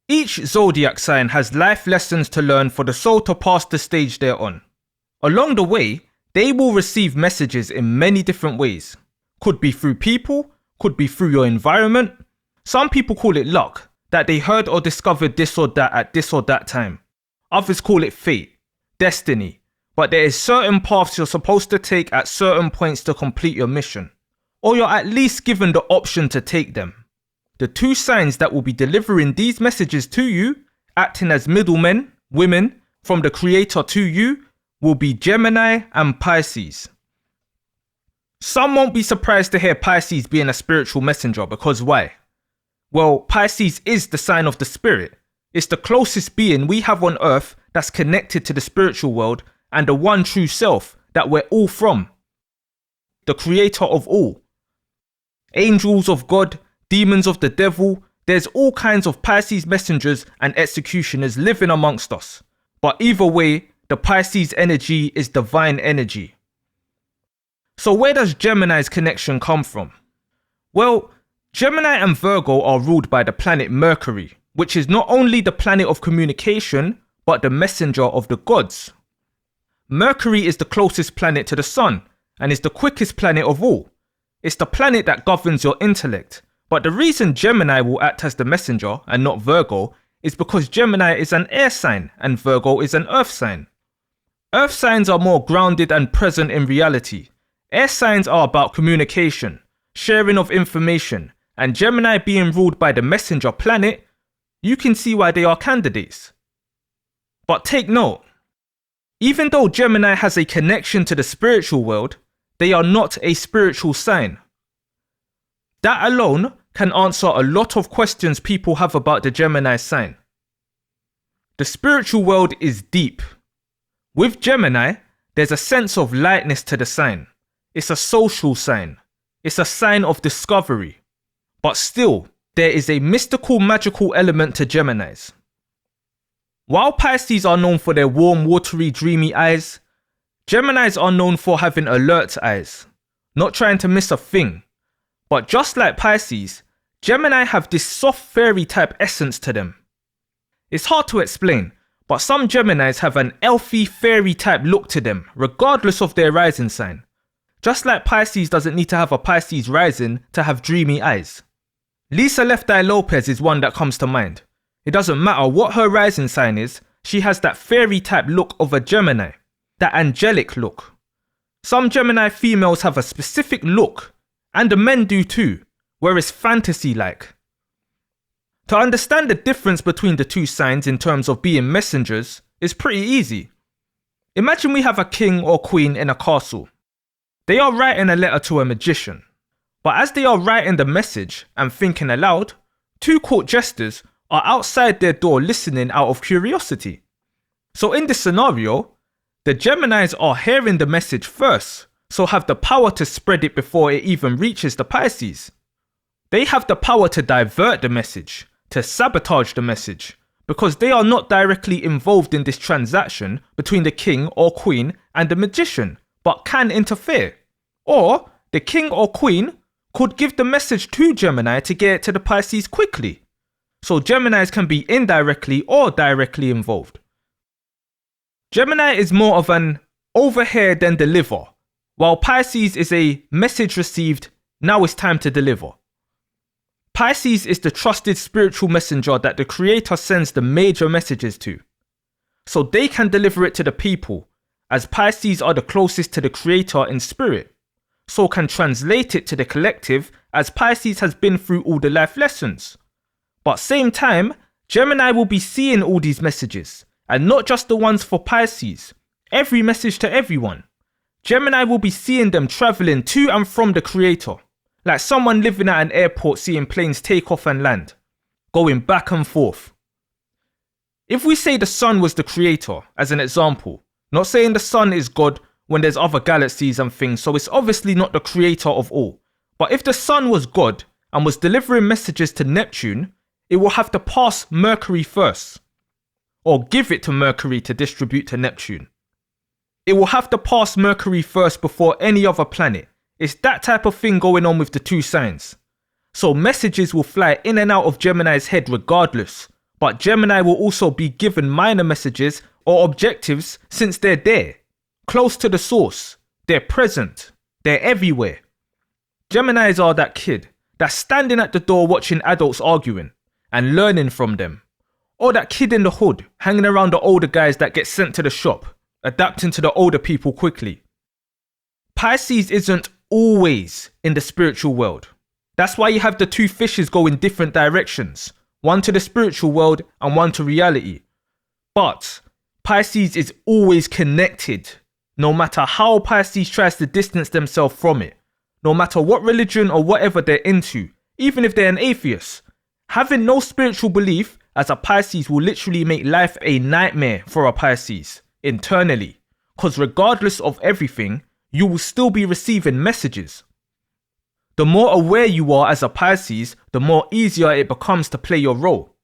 Each zodiac sign has life lessons to learn for the soul to pass the stage they're on. Along the way, they will receive messages in many different ways. Could be through people, could be through your environment. Some people call it luck, that they heard or discovered this or that at this or that time. Others call it fate, destiny, but there is certain paths you're supposed to take at certain points to complete your mission. Or you're at least given the option to take them. The two signs that will be delivering these messages to you, acting as middlemen, women, from the Creator to you, will be Gemini and Pisces. Some won't be surprised to hear Pisces being a spiritual messenger, because why? Well, Pisces is the sign of the spirit. It's the closest being we have on earth that's connected to the spiritual world and the one true self that we're all from. The creator of all. Angels of God, demons of the devil, there's all kinds of Pisces messengers and executioners living amongst us. But either way, the Pisces energy is divine energy. So where does Gemini's connection come from? Well, Gemini and Virgo are ruled by the planet Mercury, which is not only the planet of communication, but the messenger of the gods. Mercury is the closest planet to the sun, and is the quickest planet of all. It's the planet that governs your intellect. But the reason Gemini will act as the messenger and not Virgo is because Gemini is an air sign and Virgo is an earth sign. Earth signs are more grounded and present in reality. Air signs are about communication, sharing of information, and Gemini being ruled by the messenger planet, you can see why they are candidates. But take note, even though Gemini has a connection to the spiritual world, they are not a spiritual sign. That alone can answer a lot of questions people have about the Gemini sign. The spiritual world is deep. With Gemini, there's a sense of lightness to the sign. It's a social sign. It's a sign of discovery. But still, there is a mystical, magical element to Geminis. While Pisces are known for their warm, watery, dreamy eyes, Geminis are known for having alert eyes, not trying to miss a thing. But just like Pisces, Gemini have this soft fairy type essence to them. It's hard to explain, but some Geminis have an elfy fairy type look to them, regardless of their rising sign. Just like Pisces doesn't need to have a Pisces rising to have dreamy eyes. Lisa Left Eye Lopez is one that comes to mind. It doesn't matter what her rising sign is, she has that fairy type look of a Gemini, that angelic look. Some Gemini females have a specific look, and the men do too, where it's fantasy-like. To understand the difference between the two signs in terms of being messengers is pretty easy. Imagine we have a king or queen in a castle. They are writing a letter to a magician. But as they are writing the message and thinking aloud, two court jesters are outside their door listening out of curiosity. So in this scenario, the Geminis are hearing the message first, so have the power to spread it before it even reaches the Pisces. They have the power to divert the message, to sabotage the message, because they are not directly involved in this transaction between the king or queen and the magician, but can interfere. Or the king or queen could give the message to Gemini to get it to the Pisces quickly. So Geminis can be indirectly or directly involved. Gemini is more of an over here then deliver, while Pisces is a message received, now it's time to deliver. Pisces is the trusted spiritual messenger that the Creator sends the major messages to. So they can deliver it to the people, as Pisces are the closest to the Creator in spirit. So can translate it to the collective, as Pisces has been through all the life lessons. But same time, Gemini will be seeing all these messages, and not just the ones for Pisces, every message to everyone. Gemini will be seeing them traveling to and from the Creator, like someone living at an airport seeing planes take off and land, going back and forth. If we say the sun was the Creator, as an example, not saying the sun is God when there's other galaxies and things, so it's obviously not the Creator of all. But if the sun was God and was delivering messages to Neptune, it will have to pass Mercury first, or give it to Mercury to distribute to Neptune. It will have to pass Mercury first before any other planet. It's that type of thing going on with the two signs. So messages will fly in and out of Gemini's head regardless, but Gemini will also be given minor messages or objectives since they're there, close to the source, they're present, they're everywhere. Geminis are that kid that's standing at the door watching adults arguing and learning from them. Or that kid in the hood hanging around the older guys that get sent to the shop, adapting to the older people quickly. Pisces isn't always in the spiritual world. That's why you have the two fishes go in different directions, one to the spiritual world and one to reality. But Pisces is always connected, no matter how Pisces tries to distance themselves from it, no matter what religion or whatever they're into, even if they're an atheist. Having no spiritual belief as a Pisces will literally make life a nightmare for a Pisces internally, because regardless of everything, you will still be receiving messages. The more aware you are as a Pisces, the more easier it becomes to play your role.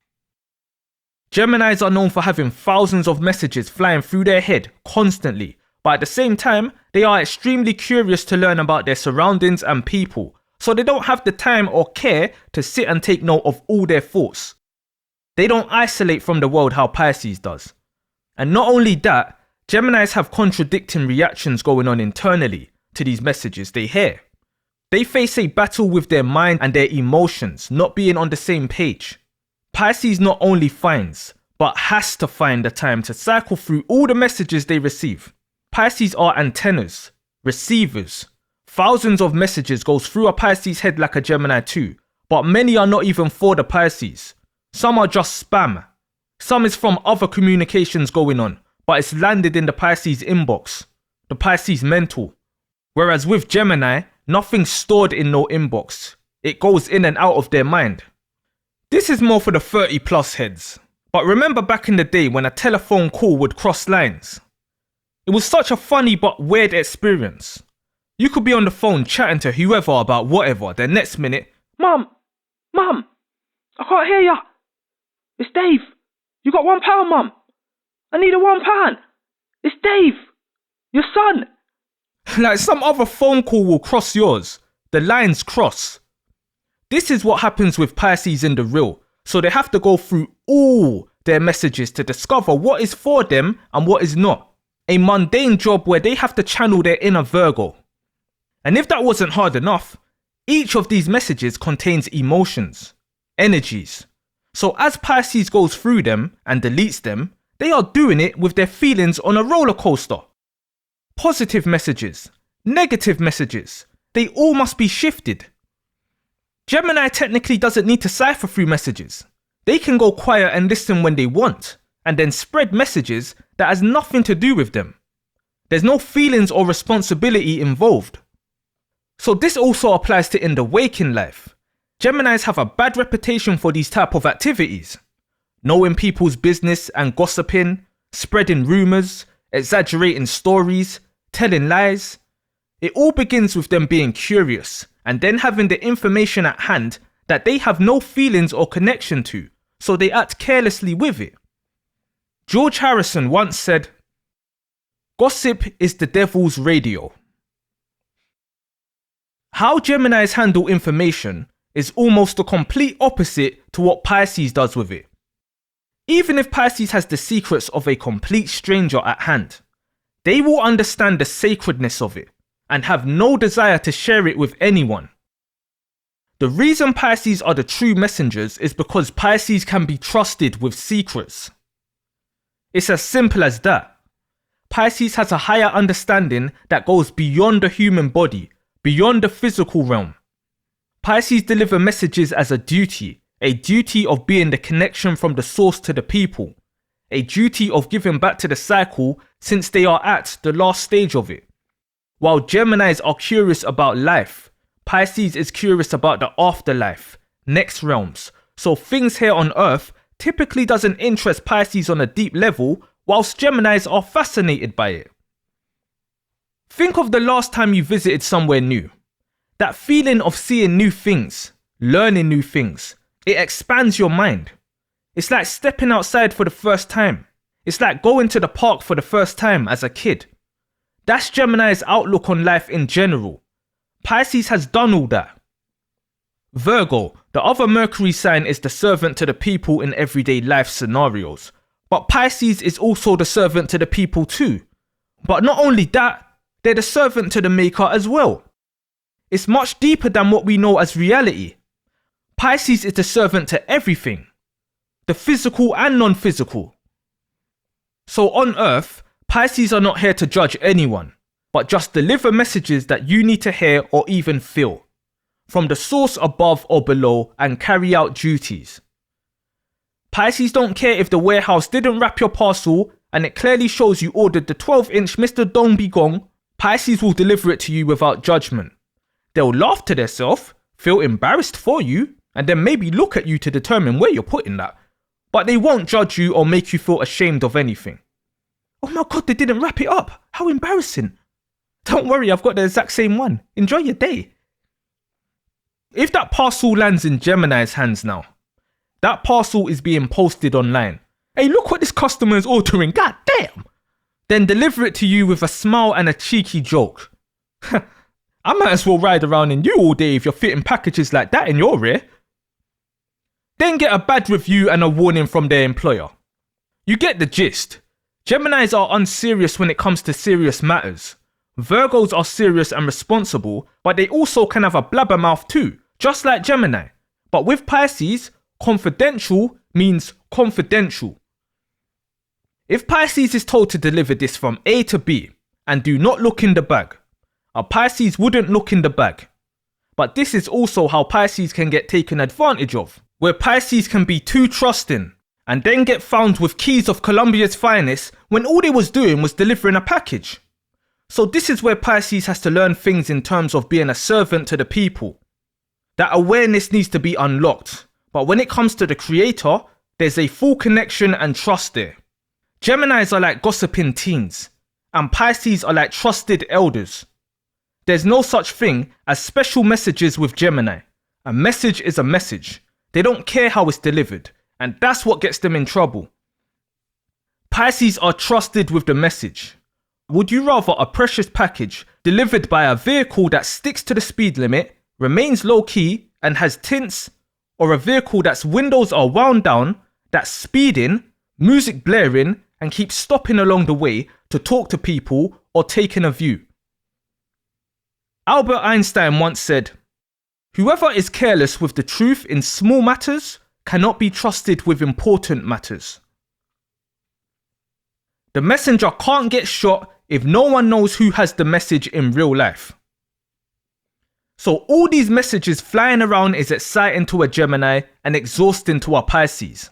Geminis are known for having thousands of messages flying through their head constantly, but at the same time, they are extremely curious to learn about their surroundings and people, so they don't have the time or care to sit and take note of all their thoughts. They don't isolate from the world how Pisces does. And not only that, Geminis have contradicting reactions going on internally to these messages they hear. They face a battle with their mind and their emotions not being on the same page. Pisces not only finds, but has to find the time to cycle through all the messages they receive. Pisces are antennas, receivers. Thousands of messages goes through a Pisces head like a Gemini too, but many are not even for the Pisces. Some are just spam. Some is from other communications going on, but it's landed in the Pisces inbox, the Pisces mental. Whereas with Gemini, nothing's stored in no inbox. It goes in and out of their mind. This is more for the 30 plus heads. But remember back in the day when a telephone call would cross lines? It was such a funny but weird experience. You could be on the phone chatting to whoever about whatever, then next minute, Mum, I can't hear ya. It's Dave. You got £1, Mum? I need a £1. It's Dave, your son. Like some other phone call will cross yours. The lines cross. This is what happens with Pisces in the real. So they have to go through all their messages to discover what is for them and what is not. A mundane job where they have to channel their inner Virgo. And if that wasn't hard enough, each of these messages contains emotions, energies. So as Pisces goes through them and deletes them, they are doing it with their feelings on a roller coaster. Positive messages, negative messages, they all must be shifted. Gemini technically doesn't need to cipher through messages. They can go quiet and listen when they want, and then spread messages that has nothing to do with them. There's no feelings or responsibility involved. So this also applies to in the waking life. Geminis have a bad reputation for these type of activities. Knowing people's business and gossiping, spreading rumours, exaggerating stories, telling lies. It all begins with them being curious and then having the information at hand that they have no feelings or connection to, so they act carelessly with it. George Harrison once said, "Gossip is the devil's radio." How Geminis handle information is almost the complete opposite to what Pisces does with it. Even if Pisces has the secrets of a complete stranger at hand, they will understand the sacredness of it and have no desire to share it with anyone. The reason Pisces are the true messengers is because Pisces can be trusted with secrets. It's as simple as that. Pisces has a higher understanding that goes beyond the human body, beyond the physical realm. Pisces deliver messages as a duty of being the connection from the source to the people, a duty of giving back to the cycle since they are at the last stage of it. While Geminis are curious about life, Pisces is curious about the afterlife, next realms, so things here on Earth typically doesn't interest Pisces on a deep level, whilst Geminis are fascinated by it. Think of the last time you visited somewhere new. That feeling of seeing new things, learning new things, it expands your mind. It's like stepping outside for the first time. It's like going to the park for the first time as a kid. That's Gemini's outlook on life in general. Pisces has done all that. Virgo, the other Mercury sign, is the servant to the people in everyday life scenarios. But Pisces is also the servant to the people too. But not only that, they're the servant to the maker as well. It's much deeper than what we know as reality. Pisces is the servant to everything, the physical and non-physical. So on Earth, Pisces are not here to judge anyone, but just deliver messages that you need to hear or even feel, from the source above or below, and carry out duties. Pisces don't care if the warehouse didn't wrap your parcel and it clearly shows you ordered the 12-inch Mr. Dong Bi Gong. Pisces will deliver it to you without judgment. They'll laugh to themselves, feel embarrassed for you, and then maybe look at you to determine where you're putting that. But they won't judge you or make you feel ashamed of anything. Oh my god, they didn't wrap it up. How embarrassing. Don't worry, I've got the exact same one. Enjoy your day. If that parcel lands in Gemini's hands now, that parcel is being posted online. Hey, look what this customer is ordering. God damn. Then deliver it to you with a smile and a cheeky joke. I might as well ride around in you all day if you're fitting packages like that in your rear. Then get a bad review and a warning from their employer. You get the gist. Geminis are unserious when it comes to serious matters. Virgos are serious and responsible, but they also can have a blabbermouth too, just like Gemini. But with Pisces, confidential means confidential. If Pisces is told to deliver this from A to B, and do not look in the bag, a Pisces wouldn't look in the bag. But this is also how Pisces can get taken advantage of, where Pisces can be too trusting, and then get found with keys of Colombia's finest when all they was doing was delivering a package. So this is where Pisces has to learn things in terms of being a servant to the people. That awareness needs to be unlocked, but when it comes to the creator, there's a full connection and trust there. Geminis are like gossiping teens, and Pisces are like trusted elders. There's no such thing as special messages with Gemini. A message is a message. They don't care how it's delivered, and that's what gets them in trouble. Pisces are trusted with the message. Would you rather a precious package delivered by a vehicle that sticks to the speed limit, remains low key, and has tints, or a vehicle that's windows are wound down, that's speeding, music blaring, and keeps stopping along the way to talk to people or taking a view? Albert Einstein once said, "Whoever is careless with the truth in small matters cannot be trusted with important matters." The messenger can't get shot if no one knows who has the message in real life. So all these messages flying around is exciting to a Gemini and exhausting to a Pisces.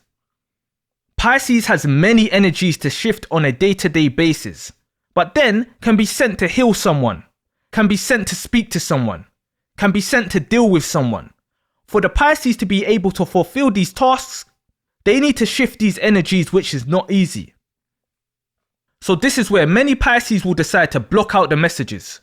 Pisces has many energies to shift on a day-to-day basis, but then can be sent to heal someone, can be sent to speak to someone, can be sent to deal with someone. For the Pisces to be able to fulfill these tasks, they need to shift these energies, which is not easy. So this is where many Pisces will decide to block out the messages.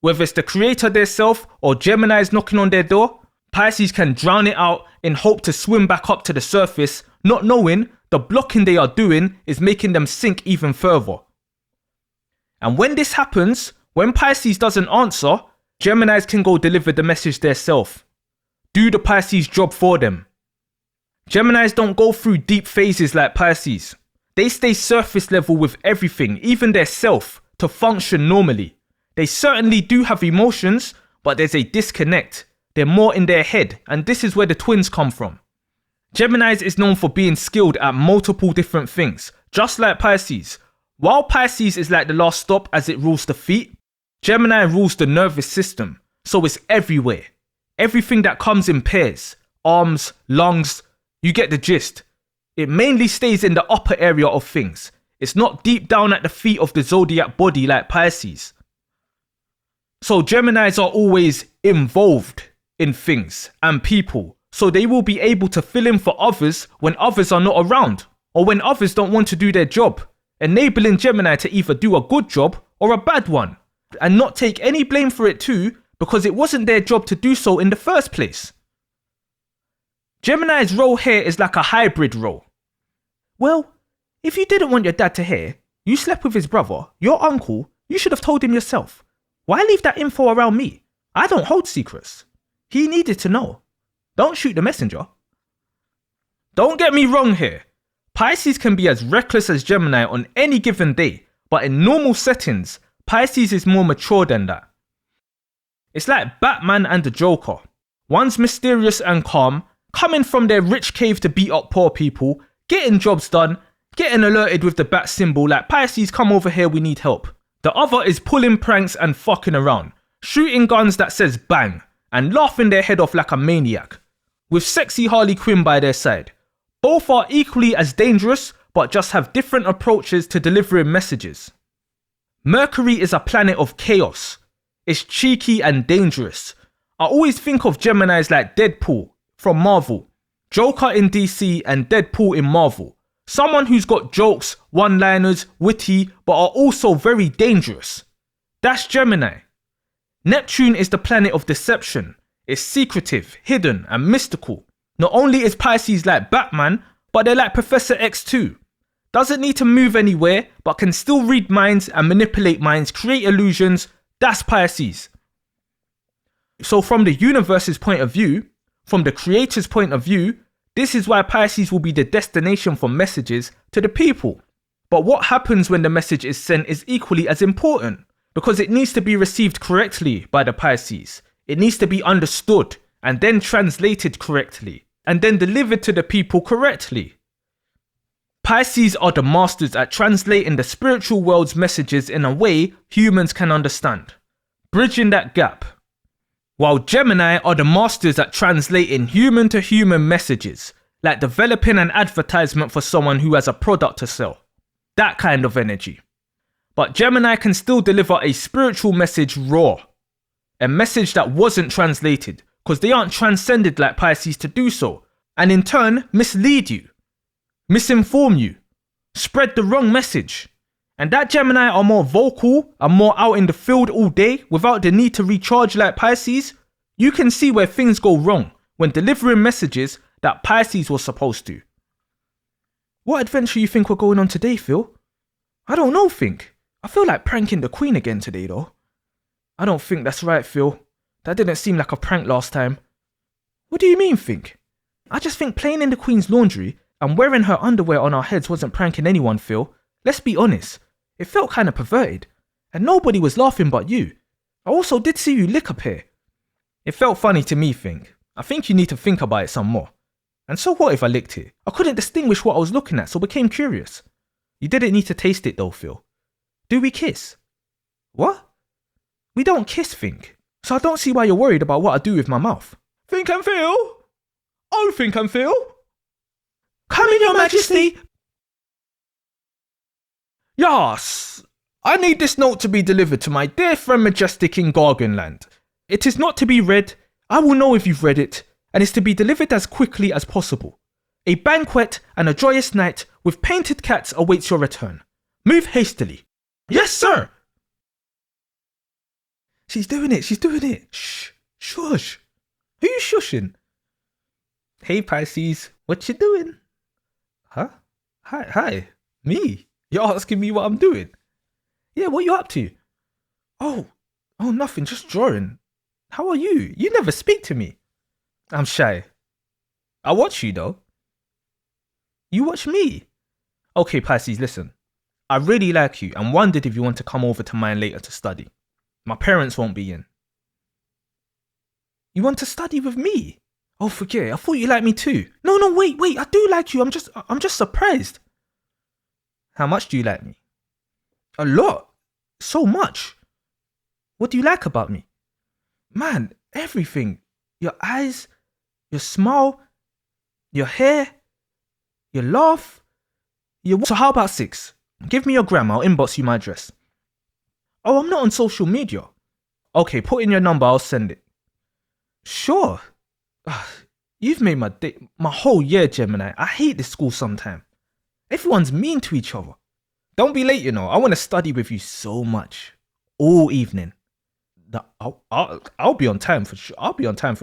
Whether it's the creator theirself or Gemini's knocking on their door, Pisces can drown it out in hope to swim back up to the surface, not knowing the blocking they are doing is making them sink even further. And when this happens, when Pisces doesn't answer, Geminis can go deliver the message theirself. Do the Pisces job for them. Geminis don't go through deep phases like Pisces. They stay surface level with everything, even their self, to function normally. They certainly do have emotions, but there's a disconnect. They're more in their head, and this is where the twins come from. Geminis is known for being skilled at multiple different things, just like Pisces. While Pisces is like the last stop as it rules the feet, Gemini rules the nervous system, so it's everywhere. Everything that comes in pairs, arms, lungs, you get the gist. It mainly stays in the upper area of things. It's not deep down at the feet of the zodiac body like Pisces. So Geminis are always involved in things and people, so they will be able to fill in for others when others are not around, or when others don't want to do their job, enabling Gemini to either do a good job or a bad one, and not take any blame for it too, because it wasn't their job to do so in the first place. Gemini's role here is like a hybrid role. Well, if you didn't want your dad to hear, you slept with his brother, your uncle, you should have told him yourself. Why leave that info around me? I don't hold secrets. He needed to know. Don't shoot the messenger. Don't get me wrong here. Pisces can be as reckless as Gemini on any given day, but in normal settings, Pisces is more mature than that. It's like Batman and the Joker. One's mysterious and calm, coming from their rich cave to beat up poor people, getting jobs done, getting alerted with the bat symbol like Pisces, come over here, we need help. The other is pulling pranks and fucking around, shooting guns that says bang, and laughing their head off like a maniac, with sexy Harley Quinn by their side. Both are equally as dangerous, but just have different approaches to delivering messages. Mercury is a planet of chaos. It's cheeky and dangerous. I always think of Geminis like Deadpool from Marvel, Joker in DC and Deadpool in Marvel. Someone who's got jokes, one-liners, witty, but are also very dangerous. That's Gemini. Neptune is the planet of deception. It's secretive, hidden, and mystical. Not only is Pisces like Batman, but they're like Professor X too. Doesn't need to move anywhere, but can still read minds and manipulate minds, create illusions. That's Pisces. So from the universe's point of view, from the creator's point of view, this is why Pisces will be the destination for messages to the people. But what happens when the message is sent is equally as important, because it needs to be received correctly by the Pisces. It needs to be understood and then translated correctly, and then delivered to the people correctly. Pisces are the masters at translating the spiritual world's messages in a way humans can understand, bridging that gap. While Gemini are the masters at translating human-to-human messages, like developing an advertisement for someone who has a product to sell. That kind of energy. But Gemini can still deliver a spiritual message raw. A message that wasn't translated, because they aren't transcended like Pisces to do so, and in turn mislead you, misinform you, spread the wrong message. And that Gemini are more vocal and more out in the field all day without the need to recharge like Pisces. You can see where things go wrong when delivering messages that Pisces was supposed to. What adventure you think we're going on today, Phil? I don't know, Think. I feel like pranking the Queen again today though. I don't think that's right, Phil. That didn't seem like a prank last time. What do you mean, Think? I just think playing in the Queen's laundry and wearing her underwear on our heads wasn't pranking anyone, Phil. Let's be honest. It felt kind of perverted. And nobody was laughing but you. I also did see you lick up here. It felt funny to me, Think. I think you need to think about it some more. And so what if I licked it? I couldn't distinguish what I was looking at, so became curious. You didn't need to taste it though, Phil. Do we kiss? What? We don't kiss, Think. So I don't see why you're worried about what I do with my mouth. Think and Phil? Oh, Think and Phil? Come in, Your Majesty! Yes, I need this note to be delivered to my dear friend Majestic in Garganland. It is not to be read, I will know if you've read it, and is to be delivered as quickly as possible. A banquet and a joyous night with painted cats awaits your return. Move hastily. Yes, sir! She's doing it. Shh, shush. Who you shushing? Hey Pisces, what you doing? Huh? Hi, me? You're asking me what I'm doing? Yeah, what you up to? Oh, nothing, just drawing. How are you? You never speak to me. I'm shy. I watch you though. You watch me? Okay, Pisces, listen. I really like you and wondered if you want to come over to mine later to study. My parents won't be in. You want to study with me? Oh, forget it. I thought you liked me too. No, wait. I do like you. I'm just surprised. How much do you like me? A lot. So much. What do you like about me? Man, everything. Your eyes, your smile, your hair, your laugh. So how about 6? Give me your gram. I'll inbox you my address. Oh, I'm not on social media. Okay, put in your number. I'll send it. Sure. You've made my whole year, Gemini. I hate this school sometime. Everyone's mean to each other. Don't be late, you know. I want to study with you so much. All evening. I'll be on time for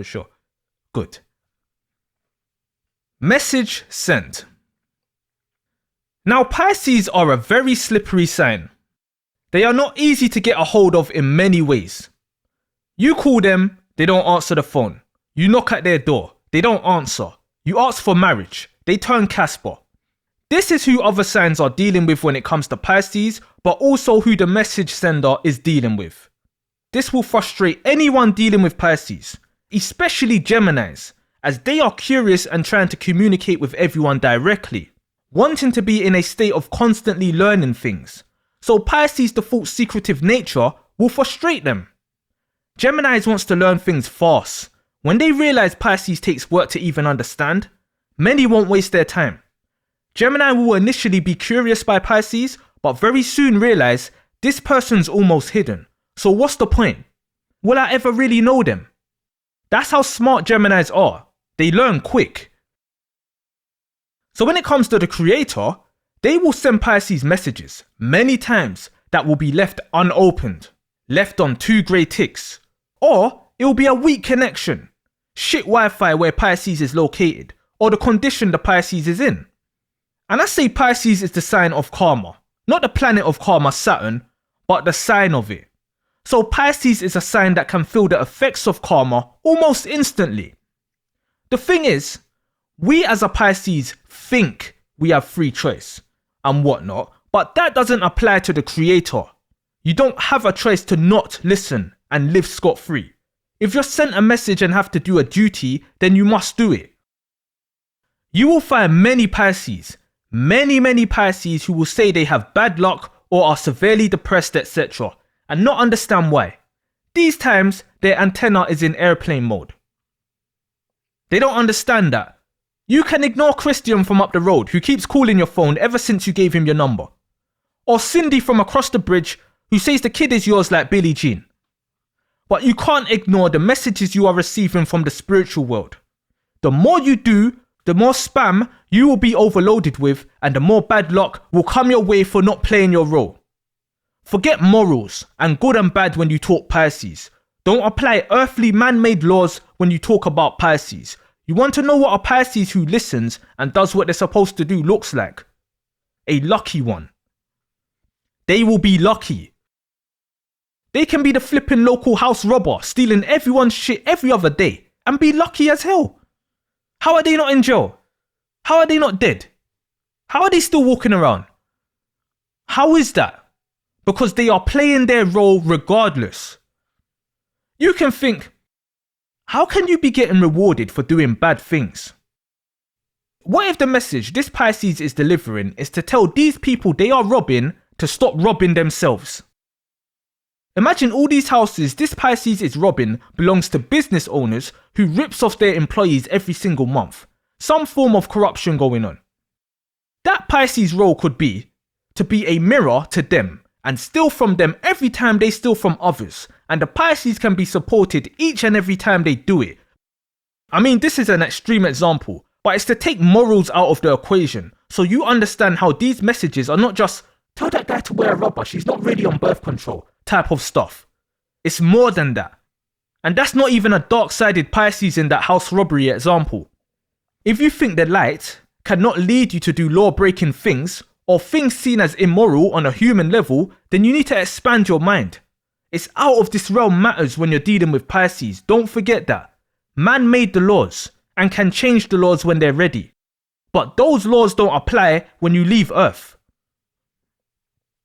sure. Good. Message sent. Now, Pisces are a very slippery sign. They are not easy to get a hold of in many ways. You call them, they don't answer the phone. You knock at their door, they don't answer. You ask for marriage, they turn Casper. This is who other signs are dealing with when it comes to Pisces, but also who the message sender is dealing with. This will frustrate anyone dealing with Pisces, especially Geminis, as they are curious and trying to communicate with everyone directly, wanting to be in a state of constantly learning things. So Pisces' default secretive nature will frustrate them. Geminis wants to learn things fast. When they realize Pisces takes work to even understand, many won't waste their time. Gemini will initially be curious by Pisces, but very soon realize this person's almost hidden. So what's the point? Will I ever really know them? That's how smart Geminis are. They learn quick. So when it comes to the creator, they will send Pisces messages many times that will be left unopened, left on 2 grey ticks, or it will be a weak connection, shit Wi-Fi where Pisces is located, or the condition the Pisces is in. And I say Pisces is the sign of karma, not the planet of karma Saturn, but the sign of it. So Pisces is a sign that can feel the effects of karma almost instantly. The thing is, we as a Pisces think we have free choice and whatnot, but that doesn't apply to the creator. You don't have a choice to not listen and live scot-free. If you're sent a message and have to do a duty, then you must do it. You will find many Pisces who will say they have bad luck or are severely depressed, etc., and not understand why. These times, their antenna is in airplane mode. They don't understand that. You can ignore Christian from up the road who keeps calling your phone ever since you gave him your number. Or Cindy from across the bridge who says the kid is yours like Billie Jean. But you can't ignore the messages you are receiving from the spiritual world. The more you do, the more spam you will be overloaded with, and the more bad luck will come your way for not playing your role. Forget morals and good and bad when you talk Pisces. Don't apply earthly man-made laws when you talk about Pisces. You want to know what a Pisces who listens and does what they're supposed to do looks like? A lucky one. They will be lucky. They can be the flipping local house robber, stealing everyone's shit every other day, and be lucky as hell. How are they not in jail? How are they not dead? How are they still walking around? How is that? Because they are playing their role regardless. You can think, how can you be getting rewarded for doing bad things? What if the message this Pisces is delivering is to tell these people they are robbing to stop robbing themselves? Imagine all these houses this Pisces is robbing belongs to business owners who rips off their employees every single month. Some form of corruption going on. That Pisces role could be to be a mirror to them and steal from them every time they steal from others, and the Pisces can be supported each and every time they do it. I mean, this is an extreme example, but it's to take morals out of the equation so you understand how these messages are not just tell that guy to wear a rubber, she's not really on birth control type of stuff. It's more than that. And that's not even a dark-sided Pisces in that house robbery example. If you think the light cannot lead you to do law-breaking things or things seen as immoral on a human level, then you need to expand your mind. It's out of this realm matters when you're dealing with Pisces. Don't forget that. Man made the laws and can change the laws when they're ready. But those laws don't apply when you leave Earth.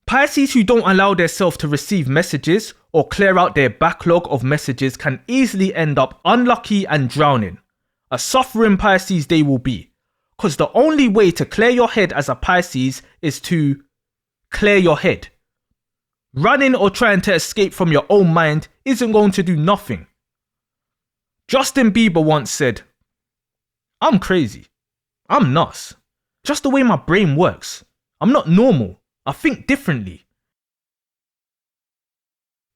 Pisces who don't allow themselves to receive messages or clear out their backlog of messages can easily end up unlucky and drowning. A suffering Pisces they will be. Because the only way to clear your head as a Pisces is to clear your head. Running or trying to escape from your own mind isn't going to do nothing. Justin Bieber once said, "I'm crazy. I'm nuts. Just the way my brain works. I'm not normal. I think differently."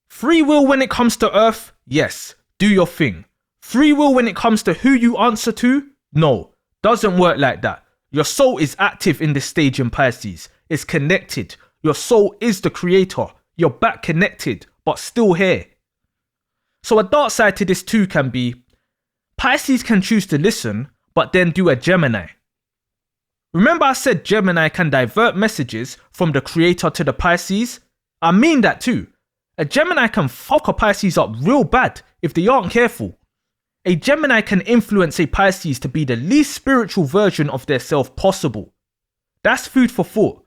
Free will when it comes to Earth? Yes, do your thing. Free will when it comes to who you answer to? No, doesn't work like that. Your soul is active in this stage in Pisces. It's connected. Your soul is the creator. You're back connected, but still here. So a dark side to this too can be, Pisces can choose to listen, but then do a Gemini. Remember I said Gemini can divert messages from the creator to the Pisces? I mean that too. A Gemini can fuck a Pisces up real bad if they aren't careful. A Gemini can influence a Pisces to be the least spiritual version of their self possible. That's food for thought.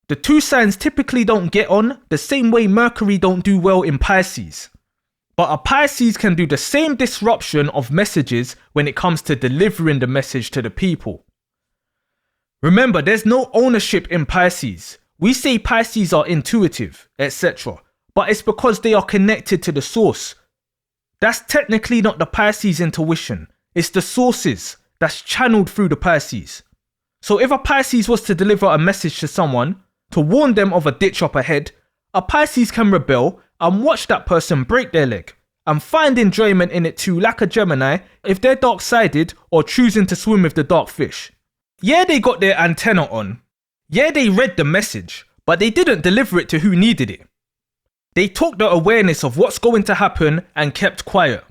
The two signs typically don't get on the same way Mercury don't do well in Pisces. But a Pisces can do the same disruption of messages when it comes to delivering the message to the people. Remember, there's no ownership in Pisces. We say Pisces are intuitive, etc. But it's because they are connected to the source. That's technically not the Pisces intuition. It's the sources that's channeled through the Pisces. So if a Pisces was to deliver a message to someone to warn them of a ditch up ahead, a Pisces can rebel and watch that person break their leg and find enjoyment in it too, like a Gemini, if they're dark-sided or choosing to swim with the dark fish. Yeah, they got their antenna on. Yeah, they read the message, but they didn't deliver it to who needed it. They took the awareness of what's going to happen and kept quiet.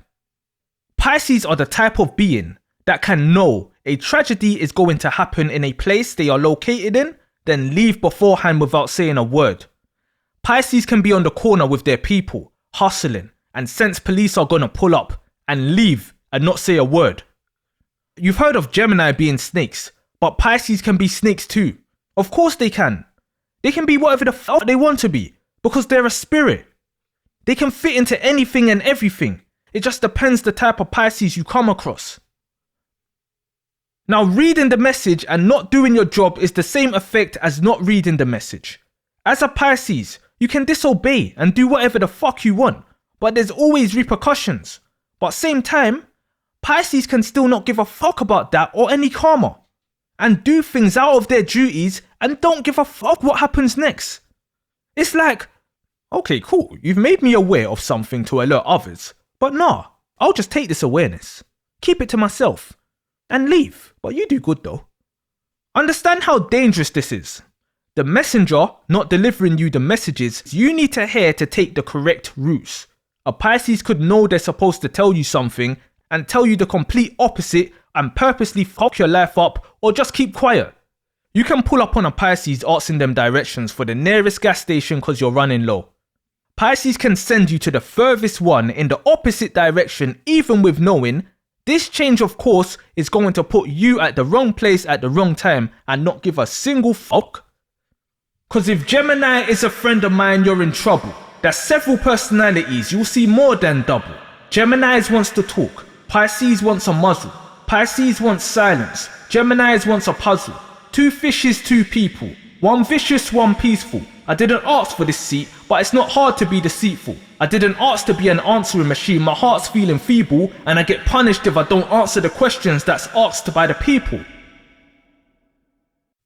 Pisces are the type of being that can know a tragedy is going to happen in a place they are located in, then leave beforehand without saying a word. Pisces can be on the corner with their people, hustling, and sense police are gonna pull up and leave and not say a word. You've heard of Gemini being snakes, but Pisces can be snakes too. Of course they can. They can be whatever the fuck they want to be, because they're a spirit. They can fit into anything and everything. It just depends the type of Pisces you come across. Now, reading the message and not doing your job is the same effect as not reading the message. As a Pisces, you can disobey and do whatever the fuck you want, but there's always repercussions. But same time, Pisces can still not give a fuck about that or any karma, and do things out of their duties and don't give a fuck what happens next. It's like, okay, cool, you've made me aware of something to alert others, but nah, I'll just take this awareness, keep it to myself, and leave, but you do good though. Understand how dangerous this is. The messenger not delivering you the messages you need to hear to take the correct routes. A Pisces could know they're supposed to tell you something and tell you the complete opposite and purposely fuck your life up or just keep quiet. You can pull up on a Pisces asking them directions for the nearest gas station because you're running low. Pisces can send you to the furthest one in the opposite direction even with knowing this change of course is going to put you at the wrong place at the wrong time and not give a single fuck. Cause if Gemini is a friend of mine, you're in trouble. There's several personalities, you'll see more than double. Geminis wants to talk, Pisces wants a muzzle, Pisces wants silence, Geminis wants a puzzle. Two fishes, two people, one vicious, one peaceful. I didn't ask for this seat, but it's not hard to be deceitful. I didn't ask to be an answering machine, my heart's feeling feeble, and I get punished if I don't answer the questions that's asked by the people.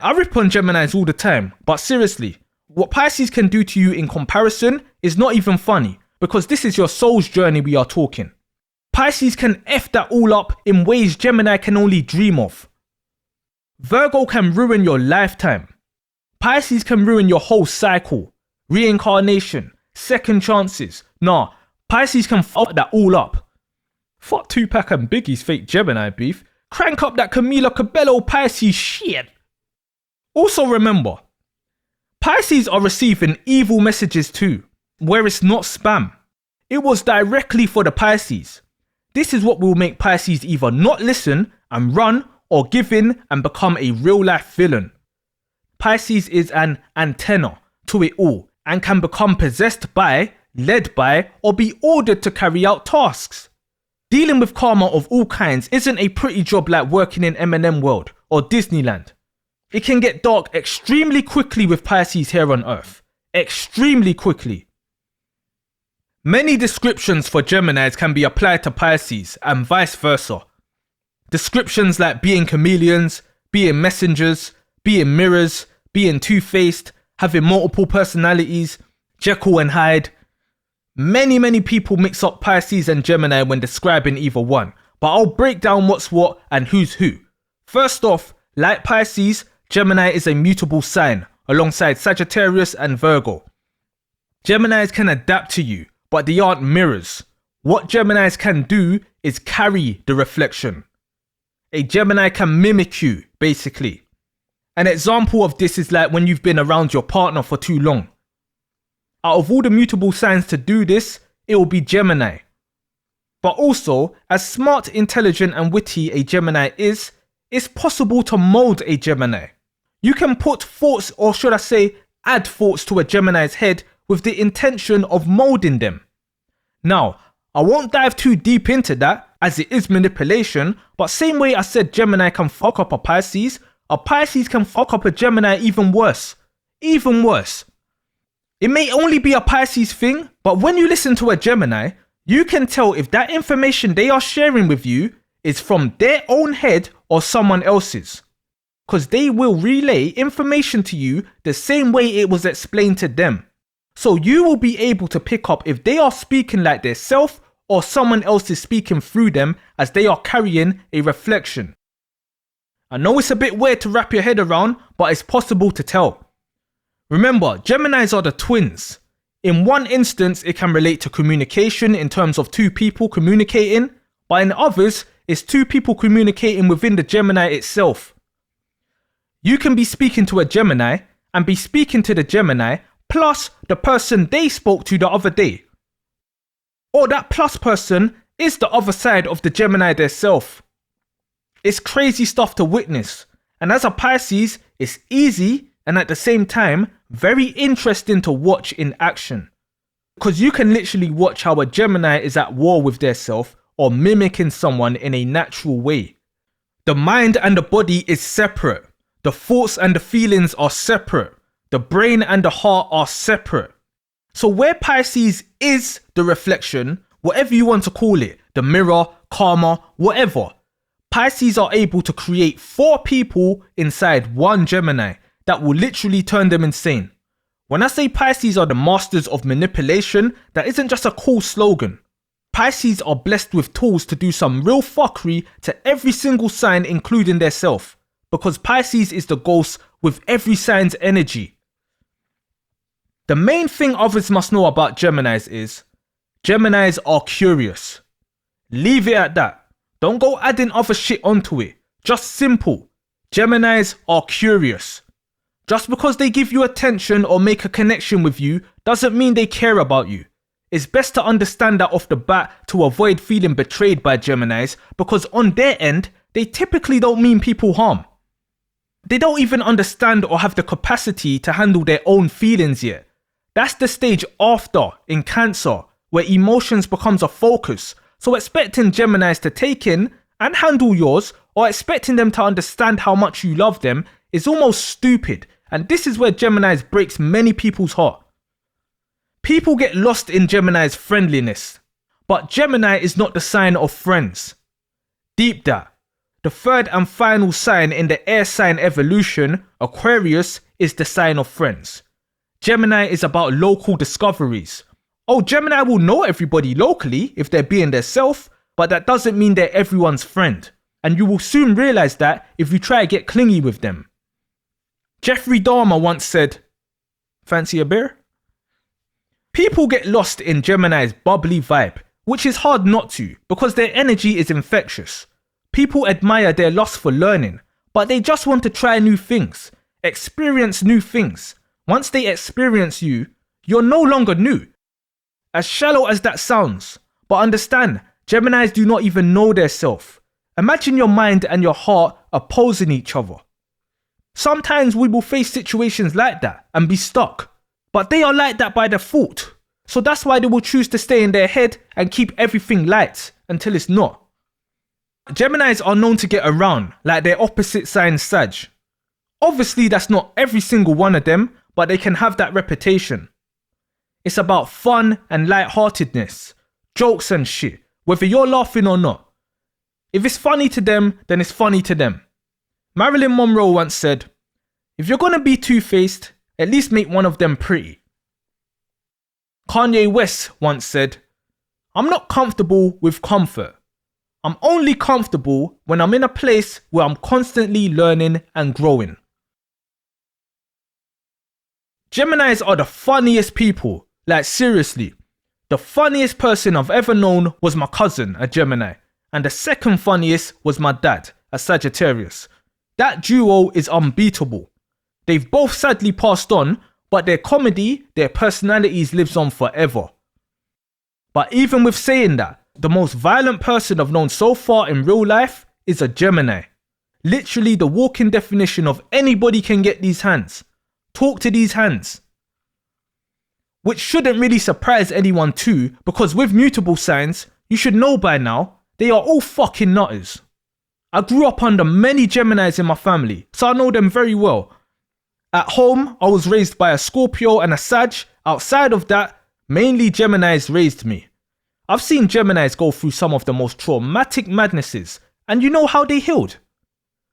I rip on Geminis all the time, but seriously, what Pisces can do to you in comparison is not even funny, because this is your soul's journey we are talking. Pisces can F that all up in ways Gemini can only dream of. Virgo can ruin your lifetime. Pisces can ruin your whole cycle. Reincarnation, second chances. Nah, Pisces can fuck that all up. Fuck Tupac and Biggie's fake Gemini beef. Crank up that Camila Cabello Pisces shit. Also remember, Pisces are receiving evil messages too, where it's not spam. It was directly for the Pisces. This is what will make Pisces either not listen and run or give in and become a real life villain. Pisces is an antenna to it all and can become possessed by, led by, or be ordered to carry out tasks. Dealing with karma of all kinds isn't a pretty job like working in M&M World or Disneyland. It can get dark extremely quickly with Pisces here on Earth. Extremely quickly. Many descriptions for Geminis can be applied to Pisces and vice versa. Descriptions like being chameleons, being messengers, being mirrors, being two-faced, having multiple personalities, Jekyll and Hyde. Many people mix up Pisces and Gemini when describing either one, but I'll break down what's what and who's who. First off, like Pisces, Gemini is a mutable sign alongside Sagittarius and Virgo. Geminis can adapt to you, but they aren't mirrors. What Geminis can do is carry the reflection. A Gemini can mimic you, basically. An example of this is like when you've been around your partner for too long. Out of all the mutable signs to do this, it will be Gemini. But also, as smart, intelligent and witty a Gemini is, it's possible to mold a Gemini. You can put thoughts, or should I say, add thoughts to a Gemini's head with the intention of molding them. Now, I won't dive too deep into that as it is manipulation, but same way I said Gemini can fuck up a Pisces can fuck up a Gemini even worse. Even worse. It may only be a Pisces thing, but when you listen to a Gemini, you can tell if that information they are sharing with you is from their own head or someone else's. Because they will relay information to you the same way it was explained to them. So you will be able to pick up if they are speaking like their self or someone else is speaking through them as they are carrying a reflection. I know it's a bit weird to wrap your head around, but it's possible to tell. Remember, Geminis are the twins. In one instance, it can relate to communication in terms of two people communicating, but in others, it's two people communicating within the Gemini itself. You can be speaking to a Gemini and be speaking to the Gemini plus the person they spoke to the other day. Or that plus person is the other side of the Gemini theirself. It's crazy stuff to witness, and as a Pisces, it's easy and at the same time very interesting to watch in action. Because you can literally watch how a Gemini is at war with their self or mimicking someone in a natural way. The mind and the body is separate. The thoughts and the feelings are separate. The brain and the heart are separate. So where Pisces is the reflection, whatever you want to call it, the mirror, karma, whatever, Pisces are able to create 4 people inside one Gemini that will literally turn them insane. When I say Pisces are the masters of manipulation, that isn't just a cool slogan. Pisces are blessed with tools to do some real fuckery to every single sign, including their self, because Pisces is the ghost with every sign's energy. The main thing others must know about Geminis is, Geminis are curious. Leave it at that. Don't go adding other shit onto it. Just simple. Geminis are curious. Just because they give you attention or make a connection with you doesn't mean they care about you. It's best to understand that off the bat to avoid feeling betrayed by Geminis, because on their end, they typically don't mean people harm. They don't even understand or have the capacity to handle their own feelings yet. That's the stage after in Cancer, where emotions becomes a focus. So expecting Geminis to take in and handle yours, or expecting them to understand how much you love them, is almost stupid, and this is where Geminis breaks many people's heart. People get lost in Gemini's friendliness, but Gemini is not the sign of friends. Deep that. The third and final sign in the air sign evolution, Aquarius, is the sign of friends. Gemini is about local discoveries. Oh, Gemini will know everybody locally if they're being their self, but that doesn't mean they're everyone's friend. And you will soon realize that if you try to get clingy with them. Jeffrey Dahmer once said, "Fancy a beer?" People get lost in Gemini's bubbly vibe, which is hard not to because their energy is infectious. People admire their lust for learning, but they just want to try new things, experience new things. Once they experience you, you're no longer new. As shallow as that sounds, but understand, Geminis do not even know their self. Imagine your mind and your heart opposing each other. Sometimes we will face situations like that and be stuck, but they are like that by default. So that's why they will choose to stay in their head and keep everything light until it's not. Geminis are known to get around like their opposite sign Sag. Obviously that's not every single one of them, but they can have that reputation. It's about fun and lightheartedness, jokes and shit, whether you're laughing or not. If it's funny to them, then it's funny to them. Marilyn Monroe once said, "If you're gonna be two-faced, at least make one of them pretty." Kanye West once said, "I'm not comfortable with comfort. I'm only comfortable when I'm in a place where I'm constantly learning and growing." Geminis are the funniest people. Like seriously, the funniest person I've ever known was my cousin, a Gemini, and the second funniest was my dad, a Sagittarius. That duo is unbeatable. They've both sadly passed on, but their comedy, their personalities lives on forever. But even with saying that, The most violent person I've known so far in real life is a Gemini. Literally the walking definition of anybody can get these hands. Talk to these hands. Which shouldn't really surprise anyone too, because with mutable signs, you should know by now, they are all fucking nutters. I grew up under many Geminis in my family, so I know them very well. At home, I was raised by a Scorpio and a Sag. Outside of that, mainly Geminis raised me. I've seen Geminis go through some of the most traumatic madnesses, and you know how they healed?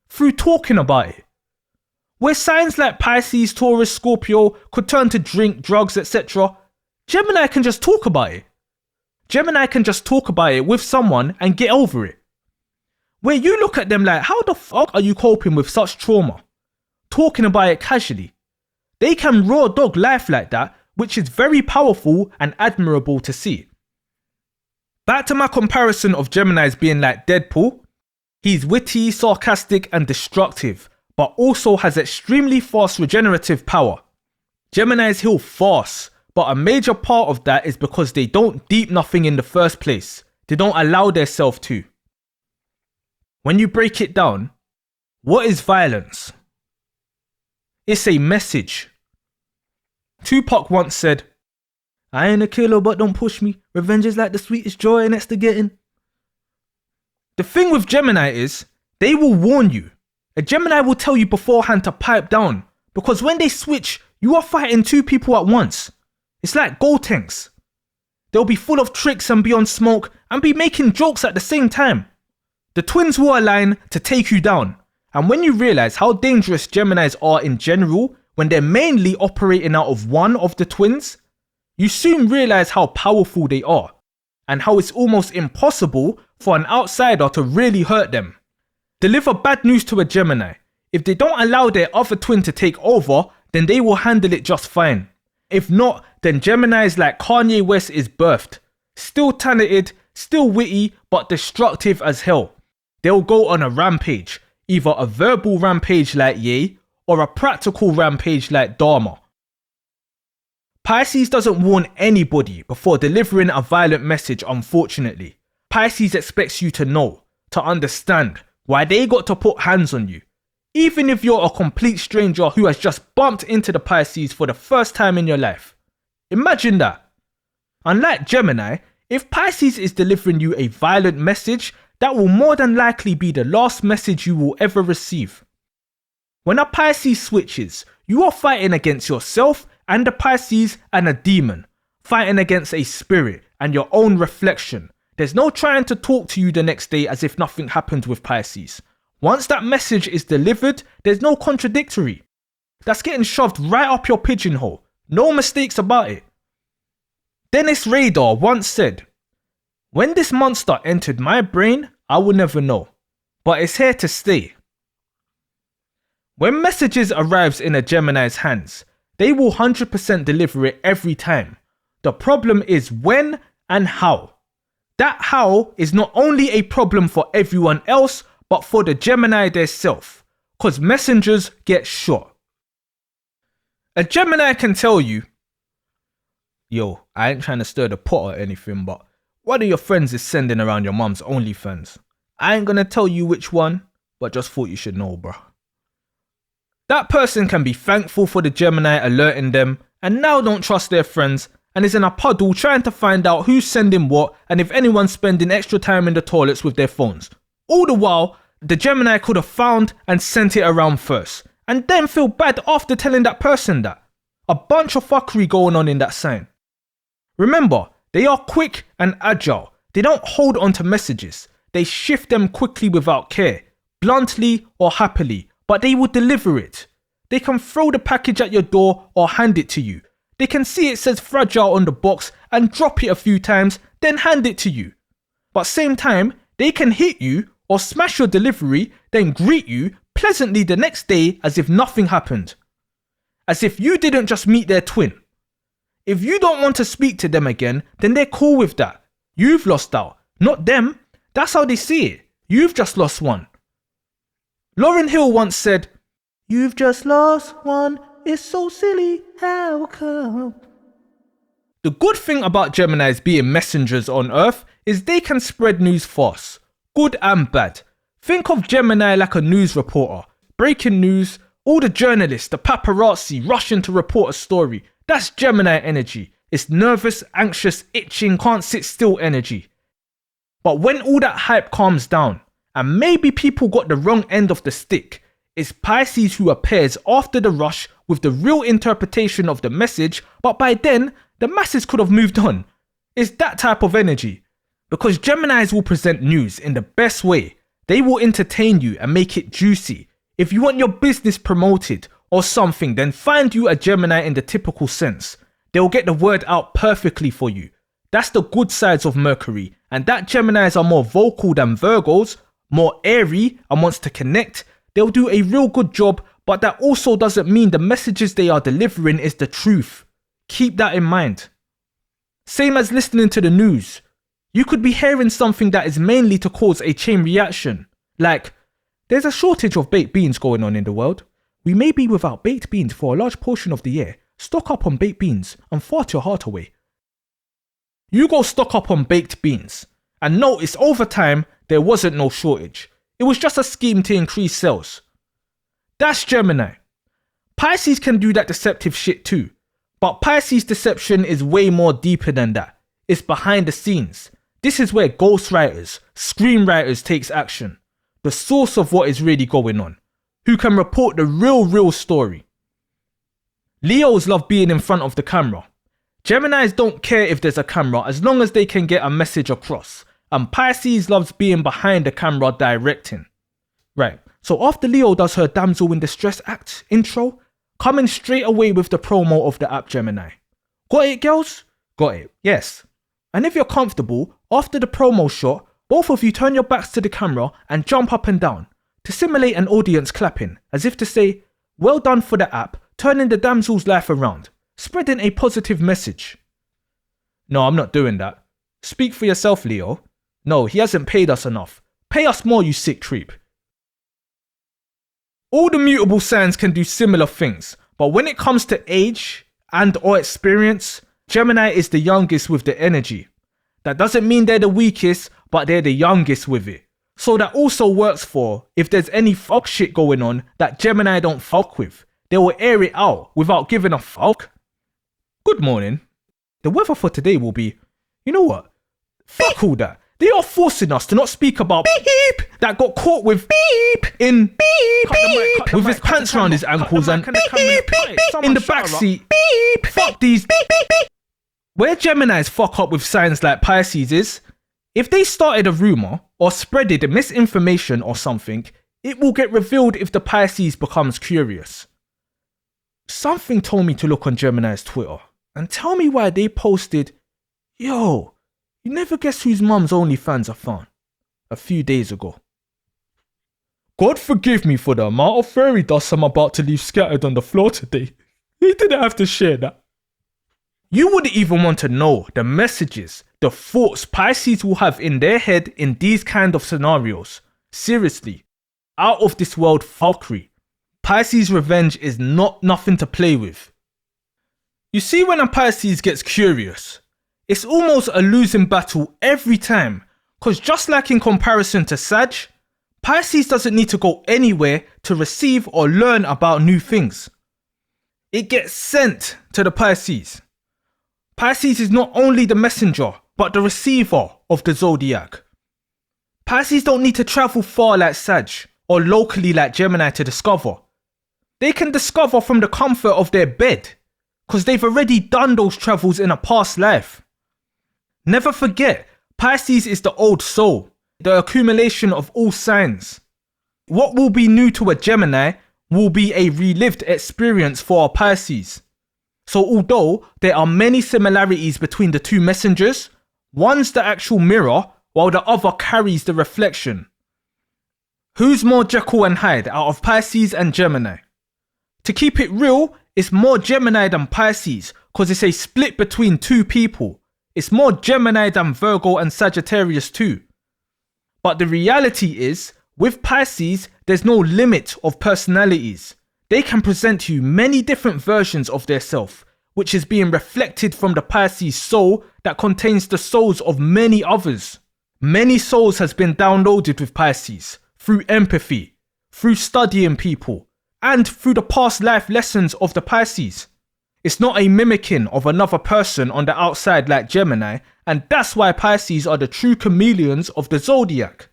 Through talking about it. Where signs like Pisces, Taurus, Scorpio could turn to drink, drugs, etc., Gemini can just talk about it. Gemini can just talk about it with someone and get over it. Where you look at them like, how the fuck are you coping with such trauma? Talking about it casually. They can raw dog life like that, which is very powerful and admirable to see. Back to my comparison of Geminis being like Deadpool. He's witty, sarcastic and destructive, but also has extremely fast regenerative power. Geminis heal fast, but a major part of that is because they don't deep nothing in the first place. They don't allow themselves to. When you break it down, what is violence? It's a message. Tupac once said, "I ain't a killer, but don't push me. Revenge is like the sweetest joy next to getting." The thing with Gemini is, they will warn you. A Gemini will tell you beforehand to pipe down, because when they switch, you are fighting two people at once. It's like gold tanks. They'll be full of tricks and be on smoke and be making jokes at the same time. The twins will align to take you down. And when you realize how dangerous Geminis are in general, when they're mainly operating out of one of the twins, you soon realize how powerful they are, and how it's almost impossible for an outsider to really hurt them. Deliver bad news to a Gemini. If they don't allow their other twin to take over, then they will handle it just fine. If not, then Geminis like Kanye West is birthed. Still talented, still witty, but destructive as hell. They'll go on a rampage, either a verbal rampage like Ye, or a practical rampage like Dharma. Pisces doesn't warn anybody before delivering a violent message, unfortunately. Pisces expects you to know, to understand, why they got to put hands on you. Even if you're a complete stranger who has just bumped into the Pisces for the first time in your life. Imagine that. Unlike Gemini, if Pisces is delivering you a violent message, that will more than likely be the last message you will ever receive. When a Pisces switches, you are fighting against yourself and the Pisces and a demon, fighting against a spirit and your own reflection. There's no trying to talk to you the next day as if nothing happened with Pisces. Once that message is delivered, there's no contradictory. That's getting shoved right up your pigeonhole. No mistakes about it. Dennis Rader once said, "When this monster entered my brain, I will never know, but it's here to stay." When messages arrives in a Gemini's hands, they will 100% deliver it every time. The problem is when and how. That how is not only a problem for everyone else, but for the Gemini theirself, cause messengers get shot. A Gemini can tell you, "Yo, I ain't trying to stir the pot or anything, but one of your friends is sending around your mum's OnlyFans. I ain't gonna tell you which one, but just thought you should know, bro." That person can be thankful for the Gemini alerting them, and now don't trust their friends, and is in a puddle trying to find out who's sending what and if anyone's spending extra time in the toilets with their phones. All the while, the Gemini could have found and sent it around first, and then feel bad after telling that person that. A bunch of fuckery going on in that sign. Remember, they are quick and agile. They don't hold on to messages. They shift them quickly without care, bluntly or happily, but they will deliver it. They can throw the package at your door or hand it to you. They can see it says fragile on the box and drop it a few times, then hand it to you. But same time, they can hit you or smash your delivery, then greet you pleasantly the next day as if nothing happened. As if you didn't just meet their twin. If you don't want to speak to them again, then they're cool with that. You've lost out, not them. That's how they see it. You've just lost one. Lauryn Hill once said, "You've just lost one, it's so silly, how come?" The good thing about Geminis being messengers on Earth is they can spread news fast, good and bad. Think of Gemini like a news reporter. Breaking news, all the journalists, the paparazzi rushing to report a story. That's Gemini energy. It's nervous, anxious, itching, can't sit still energy. But when all that hype calms down, and maybe people got the wrong end of the stick, it's Pisces who appears after the rush with the real interpretation of the message, but by then, the masses could have moved on. It's that type of energy. Because Geminis will present news in the best way. They will entertain you and make it juicy. If you want your business promoted or something, then find you a Gemini in the typical sense. They'll get the word out perfectly for you. That's the good sides of Mercury, and that Geminis are more vocal than Virgos, more airy and wants to connect. They'll do a real good job, but that also doesn't mean the messages they are delivering is the truth. Keep that in mind. Same as listening to the news. You could be hearing something that is mainly to cause a chain reaction. Like, there's a shortage of baked beans going on in the world. We may be without baked beans for a large portion of the year. Stock up on baked beans and fart your heart away. You go stock up on baked beans and notice over time there wasn't no shortage. It was just a scheme to increase sales. That's Gemini. Pisces can do that deceptive shit too. But Pisces deception is way more deeper than that. It's behind the scenes. This is where ghostwriters, screenwriters takes action. The source of what is really going on. Who can report the real story. Leos love being in front of the camera. Geminis don't care if there's a camera as long as they can get a message across. And Pisces loves being behind the camera directing. Right, so after Leo does her damsel in distress act intro, coming straight away with the promo of the app Gemini. Got it, girls? Got it, yes. And if you're comfortable, after the promo shot, both of you turn your backs to the camera and jump up and down to simulate an audience clapping, as if to say, well done for the app, turning the damsel's life around, spreading a positive message. No, I'm not doing that. Speak for yourself, Leo. No, he hasn't paid us enough. Pay us more, you sick creep. All the mutable signs can do similar things, but when it comes to age and or experience, Gemini is the youngest with the energy. That doesn't mean they're the weakest, but they're the youngest with it. So that also works for if there's any fuck shit going on that Gemini don't fuck with. They will air it out without giving a fuck. Good morning. The weather for today will be, you know what? Fuck all that. They are forcing us to not speak about beep that got caught with beep in beep with his pants around his ankles and beep in the backseat. Beep. Fuck these. Where Geminis fuck up with signs like Pisces is, if they started a rumour or spreaded misinformation or something, it will get revealed if the Pisces becomes curious. Something told me to look on Gemini's Twitter and tell me why they posted, yo, you never guess whose mum's OnlyFans I found a few days ago. God forgive me for the amount of fairy dust I'm about to leave scattered on the floor today. He didn't have to share that. You wouldn't even want to know the messages, the thoughts Pisces will have in their head in these kind of scenarios. Seriously, out of this world fuckery. Pisces revenge is not nothing to play with. You see, when a Pisces gets curious, it's almost a losing battle every time, cause just like in comparison to Sag, Pisces doesn't need to go anywhere to receive or learn about new things. It gets sent to the Pisces. Pisces is not only the messenger, but the receiver of the zodiac. Pisces don't need to travel far like Sag, or locally like Gemini to discover. They can discover from the comfort of their bed, cause they've already done those travels in a past life. Never forget, Pisces is the old soul, the accumulation of all signs. What will be new to a Gemini will be a relived experience for a Pisces. So although there are many similarities between the two messengers, one's the actual mirror while the other carries the reflection. Who's more Jekyll and Hyde out of Pisces and Gemini? To keep it real, it's more Gemini than Pisces because it's a split between two people. It's more Gemini than Virgo and Sagittarius too. But the reality is, with Pisces, there's no limit of personalities. They can present you many different versions of their self, which is being reflected from the Pisces soul that contains the souls of many others. Many souls has been downloaded with Pisces through empathy, through studying people, and through the past life lessons of the Pisces. It's not a mimicking of another person on the outside like Gemini, and that's why Pisces are the true chameleons of the zodiac.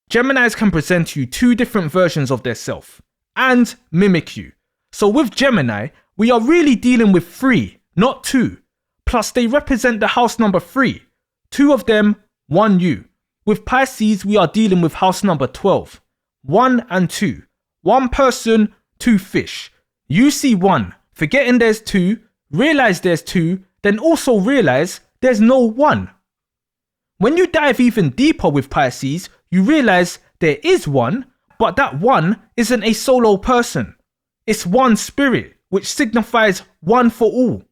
Geminis can present you two different versions of their self and mimic you. So with Gemini, we are really dealing with 3, not 2. Plus they represent the house number 3. 2 of them, 1 you. With Pisces, we are dealing with house number 12. 1 and 2. 1 person, 2 fish. You see 1, forgetting there's 2, realize there's 2, then also realize there's no 1. When you dive even deeper with Pisces, you realize there is 1, but that 1 isn't a solo person. It's one spirit, which signifies one for all.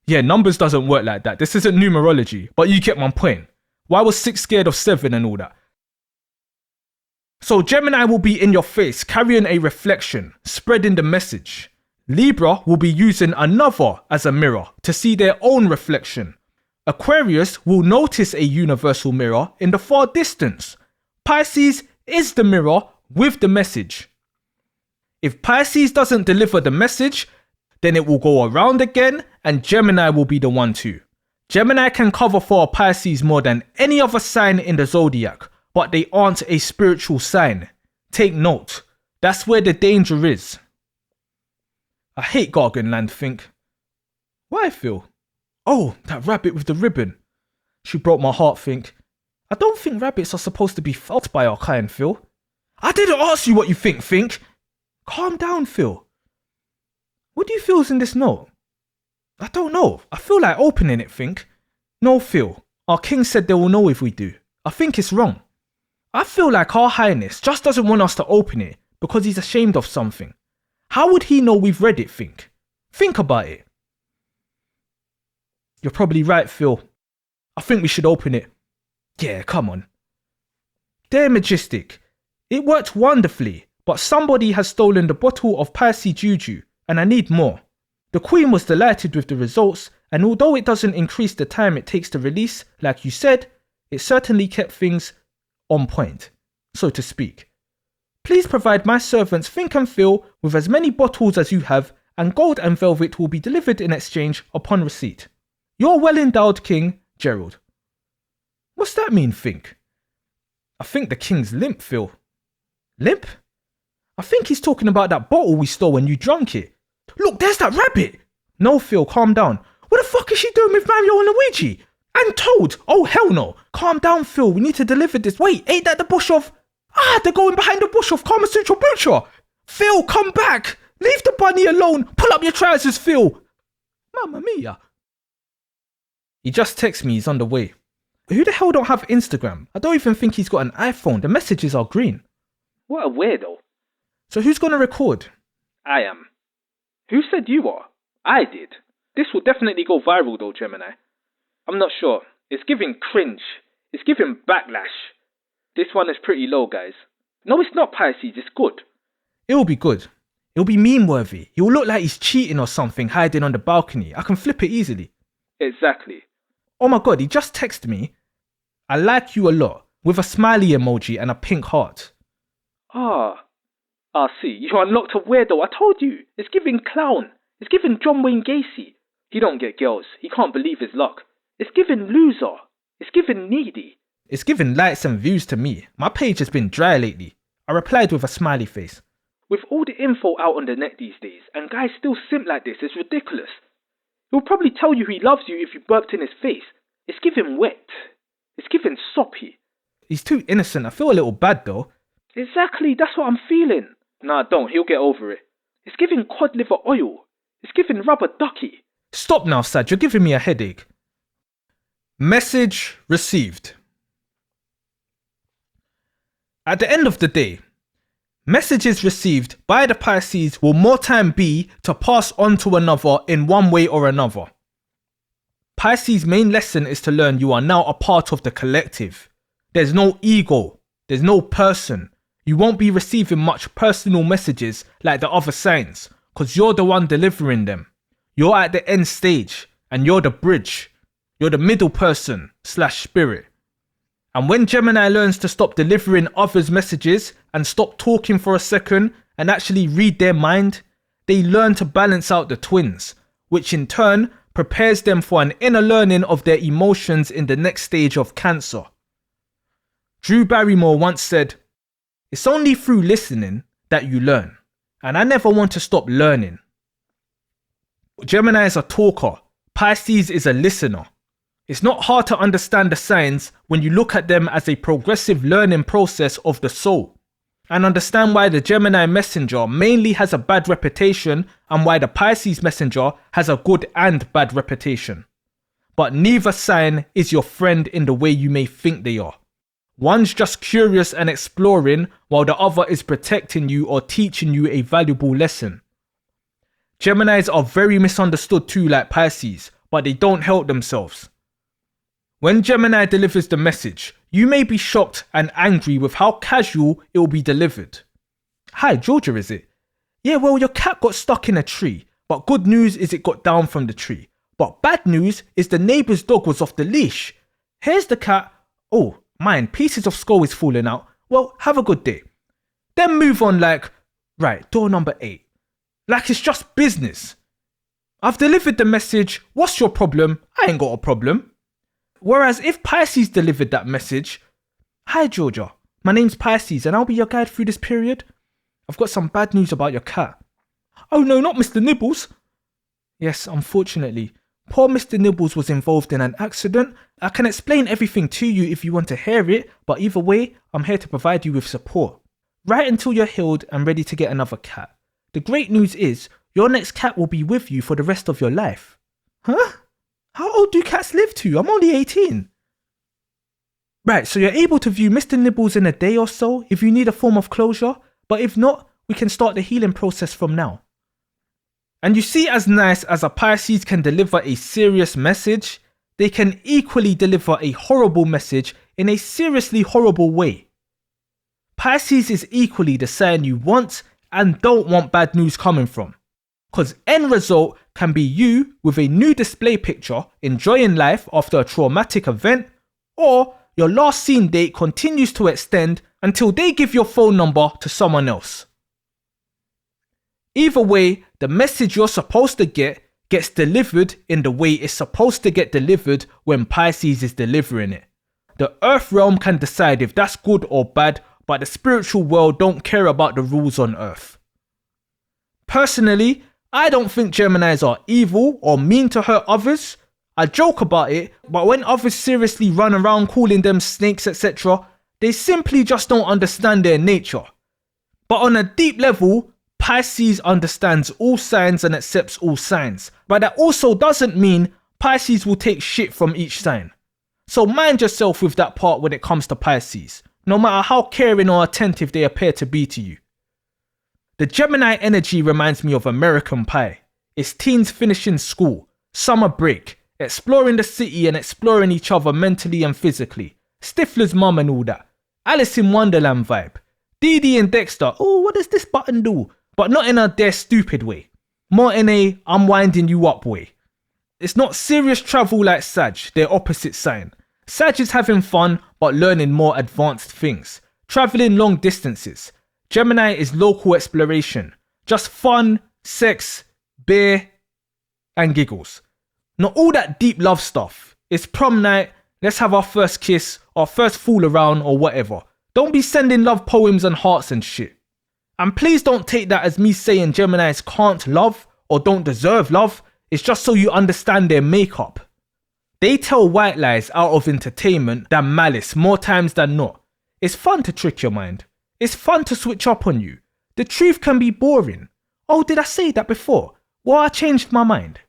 Yeah, numbers doesn't work like that. This isn't numerology, but you get my point. Why was 6 scared of 7 and all that? So Gemini will be in your face, carrying a reflection, spreading the message. Libra will be using another as a mirror to see their own reflection. Aquarius will notice a universal mirror in the far distance. Pisces is the mirror with the message. If Pisces doesn't deliver the message, then it will go around again and Gemini will be the one too. Gemini can cover for a Pisces more than any other sign in the zodiac, but they aren't a spiritual sign. Take note, that's where the danger is. I hate Garganland, think. Why, Phil? Oh, that rabbit with the ribbon. She broke my heart, think. I don't think rabbits are supposed to be felt by our kind, Phil. I didn't ask you what you think. Calm down, Phil. What do you feel's in this note? I don't know. I feel like opening it, think. No, Phil. Our king said they will know if we do. I think it's wrong. I feel like our highness just doesn't want us to open it because he's ashamed of something. How would he know we've read it, think? Think about it. You're probably right, Phil. I think we should open it. Yeah, come on. They're majestic. It worked wonderfully, but somebody has stolen the bottle of Pisces Juju, and I need more. The Queen was delighted with the results, and although it doesn't increase the time it takes to release, like you said, it certainly kept things on point, so to speak. Please provide my servants Think and Phil with as many bottles as you have, and gold and velvet will be delivered in exchange upon receipt. Your well-endowed king, Gerald. What's that mean, Think? I think the king's limp, Phil. Limp? I think he's talking about that bottle we stole when you drank it. Look, there's that rabbit! No, Phil, calm down. What the fuck is she doing with Mario and Luigi? And Toad! Oh, hell no! Calm down, Phil, we need to deliver this. Wait, ain't that the bush of... they're going behind the bush of Kama Sutra Butcher! Phil, come back! Leave the bunny alone! Pull up your trousers, Phil! Mamma mia. He just texted me he's on the way. Who the hell don't have Instagram? I don't even think he's got an iPhone. The messages are green. What a weirdo. So who's gonna record? I am. Who said you are? I did. This will definitely go viral though, Gemini. I'm not sure. It's giving cringe. It's giving backlash. This one is pretty low, guys. No, it's not Pisces. It's good. It'll be good. It'll be meme-worthy. He'll look like he's cheating or something hiding on the balcony. I can flip it easily. Exactly. Oh my god, he just texted me. I like you a lot. With a smiley emoji and a pink heart. See, you unlocked a weirdo. I told you. It's giving clown. It's giving John Wayne Gacy. He don't get girls. He can't believe his luck. It's giving loser. It's giving needy. It's giving likes and views to me. My page has been dry lately. I replied with a smiley face. With all the info out on the net these days, and guys still simp like this, it's ridiculous. He'll probably tell you he loves you if you burped in his face. It's giving wet. It's giving soppy. He's too innocent. I feel a little bad though. Exactly, that's what I'm feeling. Nah, don't. He'll get over it. It's giving cod liver oil. It's giving rubber ducky. Stop now, Sad. You're giving me a headache. Message received. At the end of the day, messages received by the Pisces will more time be to pass on to another in one way or another. Pisces' main lesson is to learn you are now a part of the collective. There's no ego. There's no person. You won't be receiving much personal messages like the other signs because you're the one delivering them. You're at the end stage and you're the bridge. You're the middle person / spirit. And when Gemini learns to stop delivering others' messages and stop talking for a second and actually read their mind, they learn to balance out the twins, which in turn prepares them for an inner learning of their emotions in the next stage of Cancer. Drew Barrymore once said, "It's only through listening that you learn, and I never want to stop learning." Gemini is a talker. Pisces is a listener. It's not hard to understand the signs when you look at them as a progressive learning process of the soul, and understand why the Gemini messenger mainly has a bad reputation and why the Pisces messenger has a good and bad reputation. But neither sign is your friend in the way you may think they are. One's just curious and exploring, while the other is protecting you or teaching you a valuable lesson. Geminis are very misunderstood too, like Pisces, but they don't help themselves. When Gemini delivers the message, you may be shocked and angry with how casual it will be delivered. "Hi, Georgia, is it? Yeah, well, your cat got stuck in a tree, but good news is it got down from the tree. But bad news is the neighbour's dog was off the leash. Here's the cat. Oh, mine, pieces of skull is falling out. Well, have a good day." Then move on like, "Right, door number 8. Like it's just business. I've delivered the message. What's your problem? I ain't got a problem. Whereas if Pisces delivered that message, "Hi Georgia, my name's Pisces and I'll be your guide through this period. I've got some bad news about your cat." "Oh no, not Mr. Nibbles." "Yes, unfortunately, poor Mr. Nibbles was involved in an accident. I can explain everything to you if you want to hear it, but either way, I'm here to provide you with support. Right until you're healed and ready to get another cat. The great news is, your next cat will be with you for the rest of your life." "Huh? How old do cats live to? I'm only 18. "Right, so you're able to view Mr. Nibbles in a day or so if you need a form of closure, but if not, we can start the healing process from now." And you see, as nice as a Pisces can deliver a serious message, they can equally deliver a horrible message in a seriously horrible way. Pisces is equally the sign you want and don't want bad news coming from. Because end result can be you with a new display picture enjoying life after a traumatic event, or your last seen date continues to extend until they give your phone number to someone else. Either way, the message you're supposed to get gets delivered in the way it's supposed to get delivered when Pisces is delivering it. The earth realm can decide if that's good or bad, but the spiritual world don't care about the rules on earth. Personally, I don't think Geminis are evil or mean to hurt others. I joke about it, but when others seriously run around calling them snakes, etc., they simply just don't understand their nature. But on a deep level, Pisces understands all signs and accepts all signs. But that also doesn't mean Pisces will take shit from each sign. So mind yourself with that part when it comes to Pisces, no matter how caring or attentive they appear to be to you. The Gemini energy reminds me of American Pie. It's teens finishing school, summer break, exploring the city and exploring each other mentally and physically. Stifler's mum and all that. Alice in Wonderland vibe. Dee Dee and Dexter, "Oh, what does this button do?" But not in a "they're stupid" way. More in a "I'm winding you up" way. It's not serious travel like Sag, their opposite sign. Sag is having fun but learning more advanced things. Traveling long distances. Gemini is local exploration. Just fun, sex, beer, and giggles. Not all that deep love stuff. It's prom night, let's have our first kiss, our first fool around or whatever. Don't be sending love poems and hearts and shit. And please don't take that as me saying Geminis can't love or don't deserve love. It's just so you understand their makeup. They tell white lies out of entertainment than malice more times than not. It's fun to trick your mind. It's fun to switch up on you. The truth can be boring. "Oh, did I say that before? Well, I changed my mind.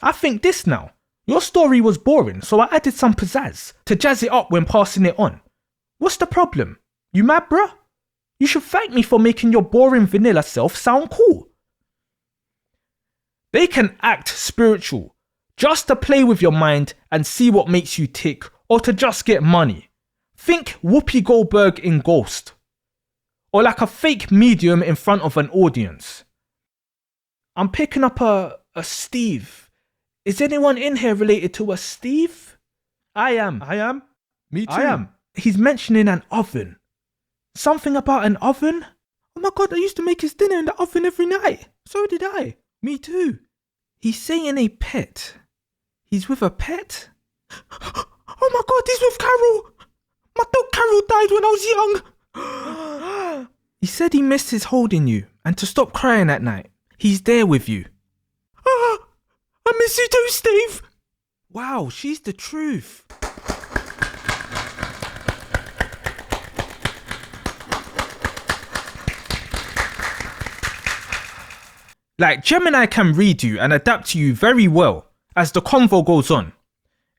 I think this now. Your story was boring, so I added some pizzazz to jazz it up when passing it on. What's the problem? You mad, bruh? You should thank me for making your boring vanilla self sound cool." They can act spiritual, just to play with your mind and see what makes you tick, or to just get money. Think Whoopi Goldberg in Ghost. Or like a fake medium in front of an audience. "I'm picking up a A Steve. Is anyone in here related to a Steve? I am. Me too. I am. He's mentioning an oven. Something about an oven? Oh my god, I used to make his dinner in the oven every night. So did I. Me too. He's saying a pet. He's with a pet? Oh my god, he's with Carol. My dog Carol died when I was young. He said he misses holding you and to stop crying at night. He's there with you. I miss you too, Steve. Wow, she's the truth. Like, Gemini can read you and adapt to you very well as the convo goes on.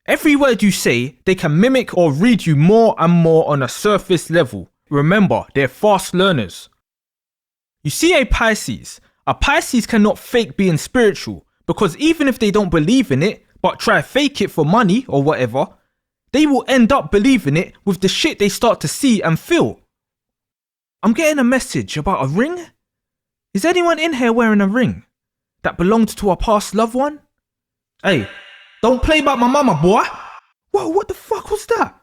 Every word you say, they can mimic or read you more and more on a surface level. Remember, they're fast learners. You see a Pisces cannot fake being spiritual, because even if they don't believe in it, but try fake it for money or whatever, they will end up believing it with the shit they start to see and feel. I'm getting a message about a ring. Is anyone in here wearing a ring that belonged to a past loved one? Hey, don't play about my mama, boy. Whoa, what the fuck was that?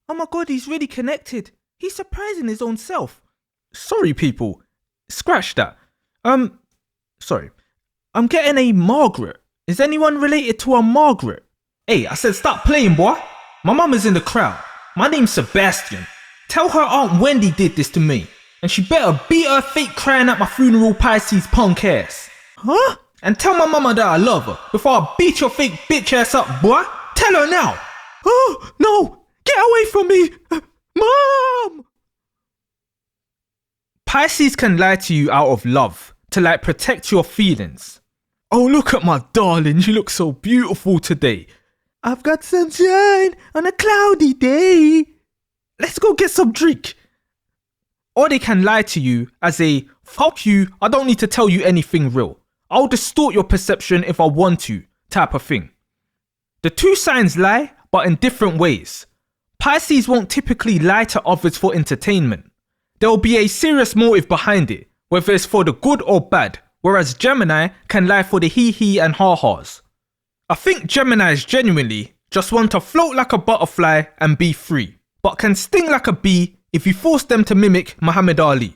Oh my god, he's really connected. He's surprising his own self. Sorry, people. Scratch that. Sorry. I'm getting a Margaret. Is anyone related to a Margaret? Hey, I said stop playing, boy. My mama's in the crowd. My name's Sebastian. Tell her Aunt Wendy did this to me. And she better beat her fake crying at my funeral Pisces punk ass. Huh? And tell my mama that I love her before I beat your fake bitch ass up, boy. Tell her now. Oh, no. Get away from me. Mom! Pisces can lie to you out of love to like protect your feelings. Oh, look at my darling. You look so beautiful today. I've got sunshine on a cloudy day. Let's go get some drink. Or they can lie to you as a, fuck you, I don't need to tell you anything real. I'll distort your perception if I want to, type of thing. The two signs lie, but in different ways. Pisces won't typically lie to others for entertainment. There will be a serious motive behind it, whether it's for the good or bad, whereas Gemini can lie for the hee-hee and ha-has. I think Geminis genuinely just want to float like a butterfly and be free, but can sting like a bee if you force them to mimic Muhammad Ali.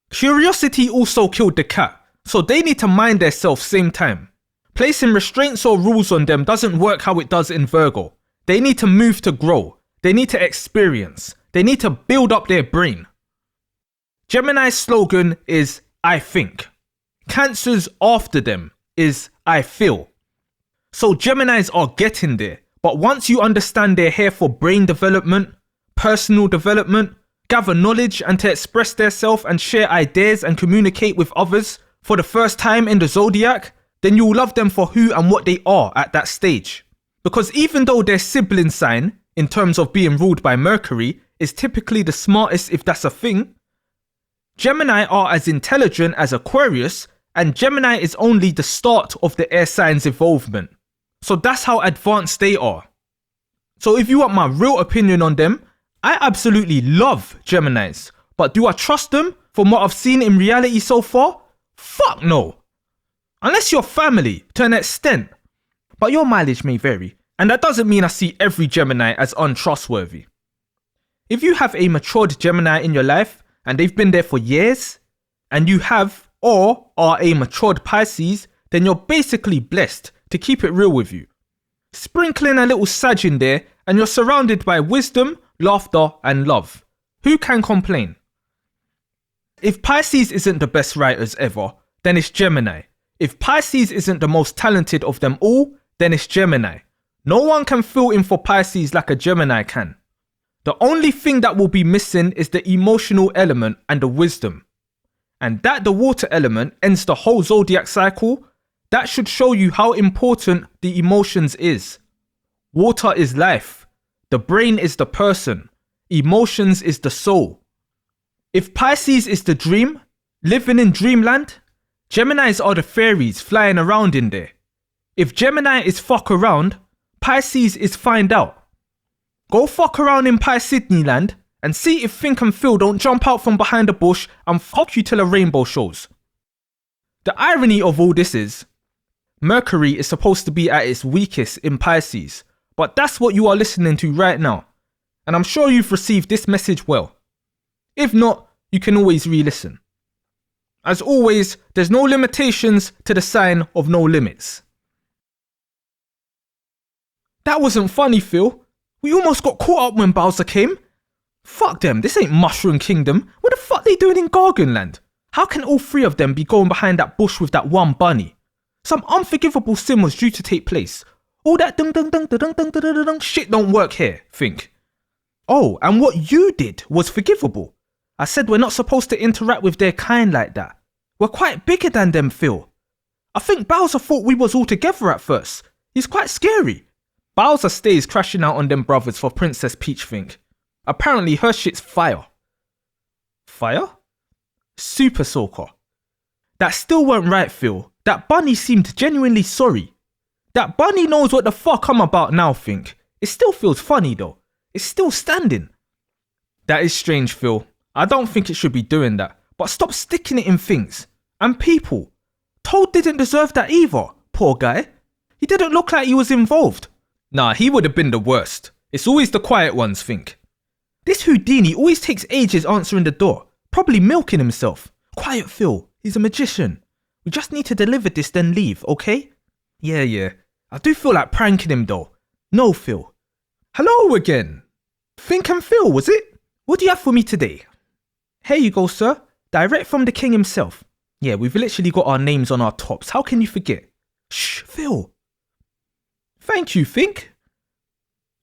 Curiosity also killed the cat, so they need to mind themselves same time. Placing restraints or rules on them doesn't work how it does in Virgo. They need to move to grow. They need to experience. They need to build up their brain. Gemini's slogan is, I think. Cancer's after them is, I feel. So Geminis are getting there, but once you understand they're here for brain development, personal development, gather knowledge and to express themselves and share ideas and communicate with others for the first time in the zodiac, then you'll love them for who and what they are at that stage. Because even though their sibling sign, in terms of being ruled by Mercury, is typically the smartest if that's a thing, Gemini are as intelligent as Aquarius, and Gemini is only the start of the air signs' involvement. So that's how advanced they are. So if you want my real opinion on them, I absolutely love Geminis, but do I trust them from what I've seen in reality so far? Fuck no. Unless you're family, to an extent. But your mileage may vary, and that doesn't mean I see every Gemini as untrustworthy. If you have a matured Gemini in your life, and they've been there for years, and you have or are a matured Pisces, then you're basically blessed, to keep it real with you. Sprinkle in a little Sag in there, and you're surrounded by wisdom, laughter, and love. Who can complain? If Pisces isn't the best writers ever, then it's Gemini. If Pisces isn't the most talented of them all, then it's Gemini. No one can fill in for Pisces like a Gemini can. The only thing that will be missing is the emotional element and the wisdom. And that the water element ends the whole zodiac cycle, that should show you how important the emotions is. Water is life. The brain is the person. Emotions is the soul. If Pisces is the dream, living in dreamland, Geminis are the fairies flying around in there. If Gemini is fuck around, Pisces is find out. Go fuck around in Pisces land and see if Think and Feel don't jump out from behind a bush and fuck you till a rainbow shows. The irony of all this is, Mercury is supposed to be at its weakest in Pisces, but that's what you are listening to right now. And I'm sure you've received this message well. If not, you can always re-listen. As always, there's no limitations to the sign of no limits. That wasn't funny, Phil. We almost got caught up when Bowser came. Fuck them, this ain't Mushroom Kingdom. What the fuck they doing in Garganland? How can all three of them be going behind that bush with that one bunny? Some unforgivable sin was due to take place. All that dung dung dung dung dung dung dung dung shit don't work here, think. Oh, and what you did was forgivable. I said we're not supposed to interact with their kind like that. We're quite bigger than them, Phil. I think Bowser thought we was all together at first. He's quite scary. Bowser stays crashing out on them brothers for Princess Peach, think. Apparently her shit's fire. Fire? Super Soaker. That still weren't right, Phil. That bunny seemed genuinely sorry. That bunny knows what the fuck I'm about now, think. It still feels funny though. It's still standing. That is strange, Phil. I don't think it should be doing that. But stop sticking it in things. And people. Toad didn't deserve that either, poor guy. He didn't look like he was involved. Nah, he would have been the worst. It's always the quiet ones, think. This Houdini always takes ages answering the door. Probably milking himself. Quiet, Phil. He's a magician. We just need to deliver this then leave, okay? Yeah. I do feel like pranking him though. No, Phil. Hello again. Think and Phil, was it? What do you have for me today? Here you go, sir. Direct from the king himself. Yeah, we've literally got our names on our tops. How can you forget? Shh, Phil. Thank you, Think.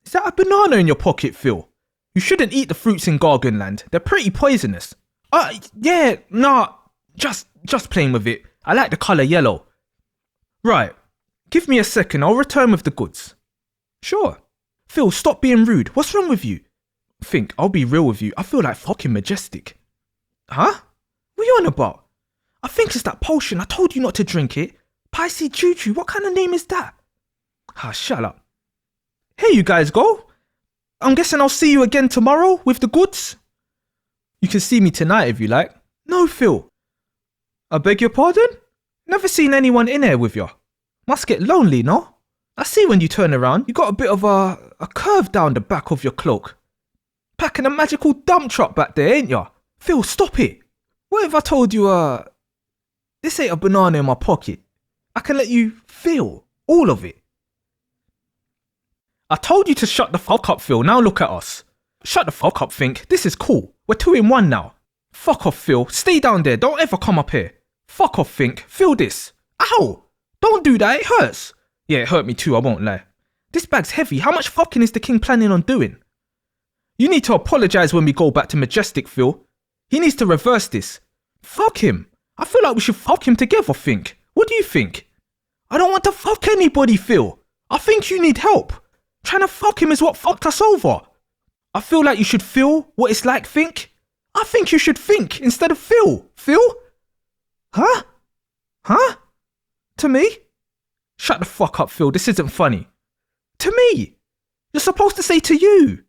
Is that a banana in your pocket, Phil? You shouldn't eat the fruits in Garganland. They're pretty poisonous. Yeah, nah. Just playing with it. I like the colour yellow. Right. Give me a second. I'll return with the goods. Sure. Phil, stop being rude. What's wrong with you? Think, I'll be real with you. I feel like fucking Majestic. Huh? What are you on about? I think it's that potion. I told you not to drink it. Pisces Choo-Choo. What kind of name is that? Shut up. Here you guys go. I'm guessing I'll see you again tomorrow with the goods. You can see me tonight if you like. No, Phil. I beg your pardon? Never seen anyone in here with you. Must get lonely, no? I see when you turn around, you got a bit of a curve down the back of your cloak. Packing a magical dump truck back there, ain't ya? Phil, stop it. What if I told you, this ain't a banana in my pocket. I can let you feel all of it. I told you to shut the fuck up, Phil. Now look at us. Shut the fuck up, Think. This is cool. We're 2 in 1 now. Fuck off, Phil. Stay down there. Don't ever come up here. Fuck off, Think. Feel this. Ow! Don't do that. It hurts. Yeah, it hurt me too. I won't lie. This bag's heavy. How much fucking is the king planning on doing? You need to apologise when we go back to Majestic, Phil. He needs to reverse this. Fuck him. I feel like we should fuck him together, Think. What do you think? I don't want to fuck anybody, Phil. I think you need help. Trying to fuck him is what fucked us over. I feel like you should feel what it's like, Think. I think you should think instead of feel. Phil? Huh? Huh? To me? Shut the fuck up, Phil. This isn't funny. To me? You're supposed to say to you.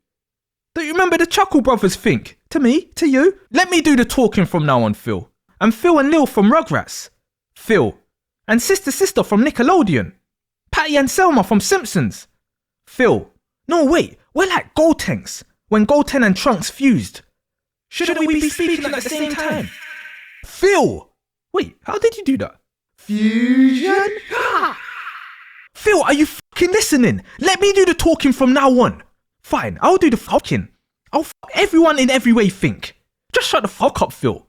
Don't you remember the Chuckle Brothers, Think? To me? To you? Let me do the talking from now on, Phil. And Phil and Lil from Rugrats. Phil. And Sister from Nickelodeon. Patty and Selma from Simpsons. Phil. No, wait. We're like Gotenks. When Goten and Trunks fused. Shouldn't we be speaking at the same time? Phil! Wait, how did you do that? Fusion? Phil, are you fucking listening? Let me do the talking from now on. Fine, I'll do the fucking. I'll fuck everyone in every way, Think. Just shut the fuck up, Phil.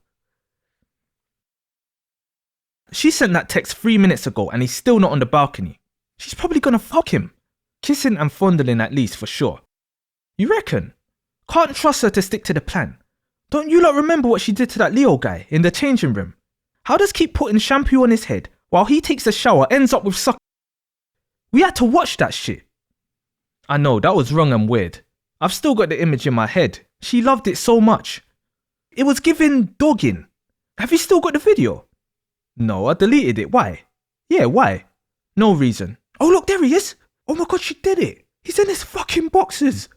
She sent that text 3 minutes ago and he's still not on the balcony. She's probably gonna fuck him. Kissing and fondling at least, for sure. You reckon? Can't trust her to stick to the plan. Don't you lot remember what she did to that Leo guy in the changing room? How does keep putting shampoo on his head while he takes a shower ends up with suck? We had to watch that shit. I know, that was wrong and weird. I've still got the image in my head. She loved it so much. It was giving dogging. Have you still got the video? No, I deleted it. Why? Yeah, why? No reason. Oh look, there he is. Oh my god, she did it. He's in his fucking boxes.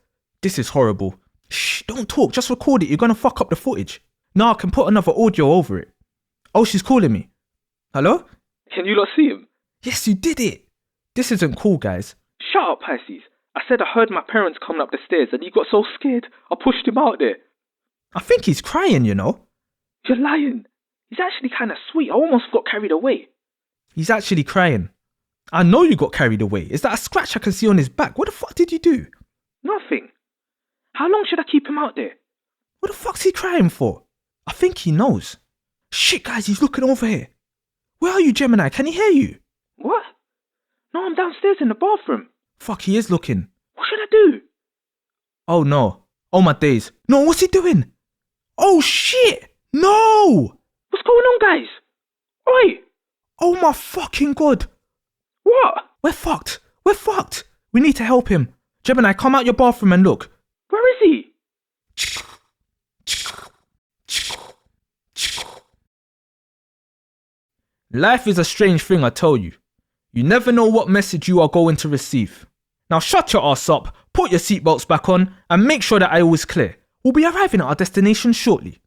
This is horrible. Shh, don't talk, just record it. You're gonna fuck up the footage. No, I can put another audio over it. Oh, she's calling me. Hello? Can you not see him? Yes, you did it. This isn't cool, guys. Shut up, Pisces. I said I heard my parents coming up the stairs and he got so scared, I pushed him out there. I think he's crying, you know. You're lying. He's actually kind of sweet. I almost got carried away. He's actually crying. I know you got carried away. Is that a scratch I can see on his back? What the fuck did you do? Nothing. How long should I keep him out there? What the fuck's he crying for? I think he knows. Shit, guys, he's looking over here. Where are you, Gemini? Can he hear you? What? No, I'm downstairs in the bathroom. Fuck, he is looking. What should I do? Oh no. Oh my days. No, what's he doing? Oh shit! No! What's going on, guys? Oi! Oh my fucking god. What? We're fucked. We're fucked. We need to help him. Gemini, come out your bathroom and look. Where is he? Life is a strange thing, I tell you. You never know what message you are going to receive. Now shut your ass up, put your seatbelts back on, and make sure that aisle is clear. We'll be arriving at our destination shortly.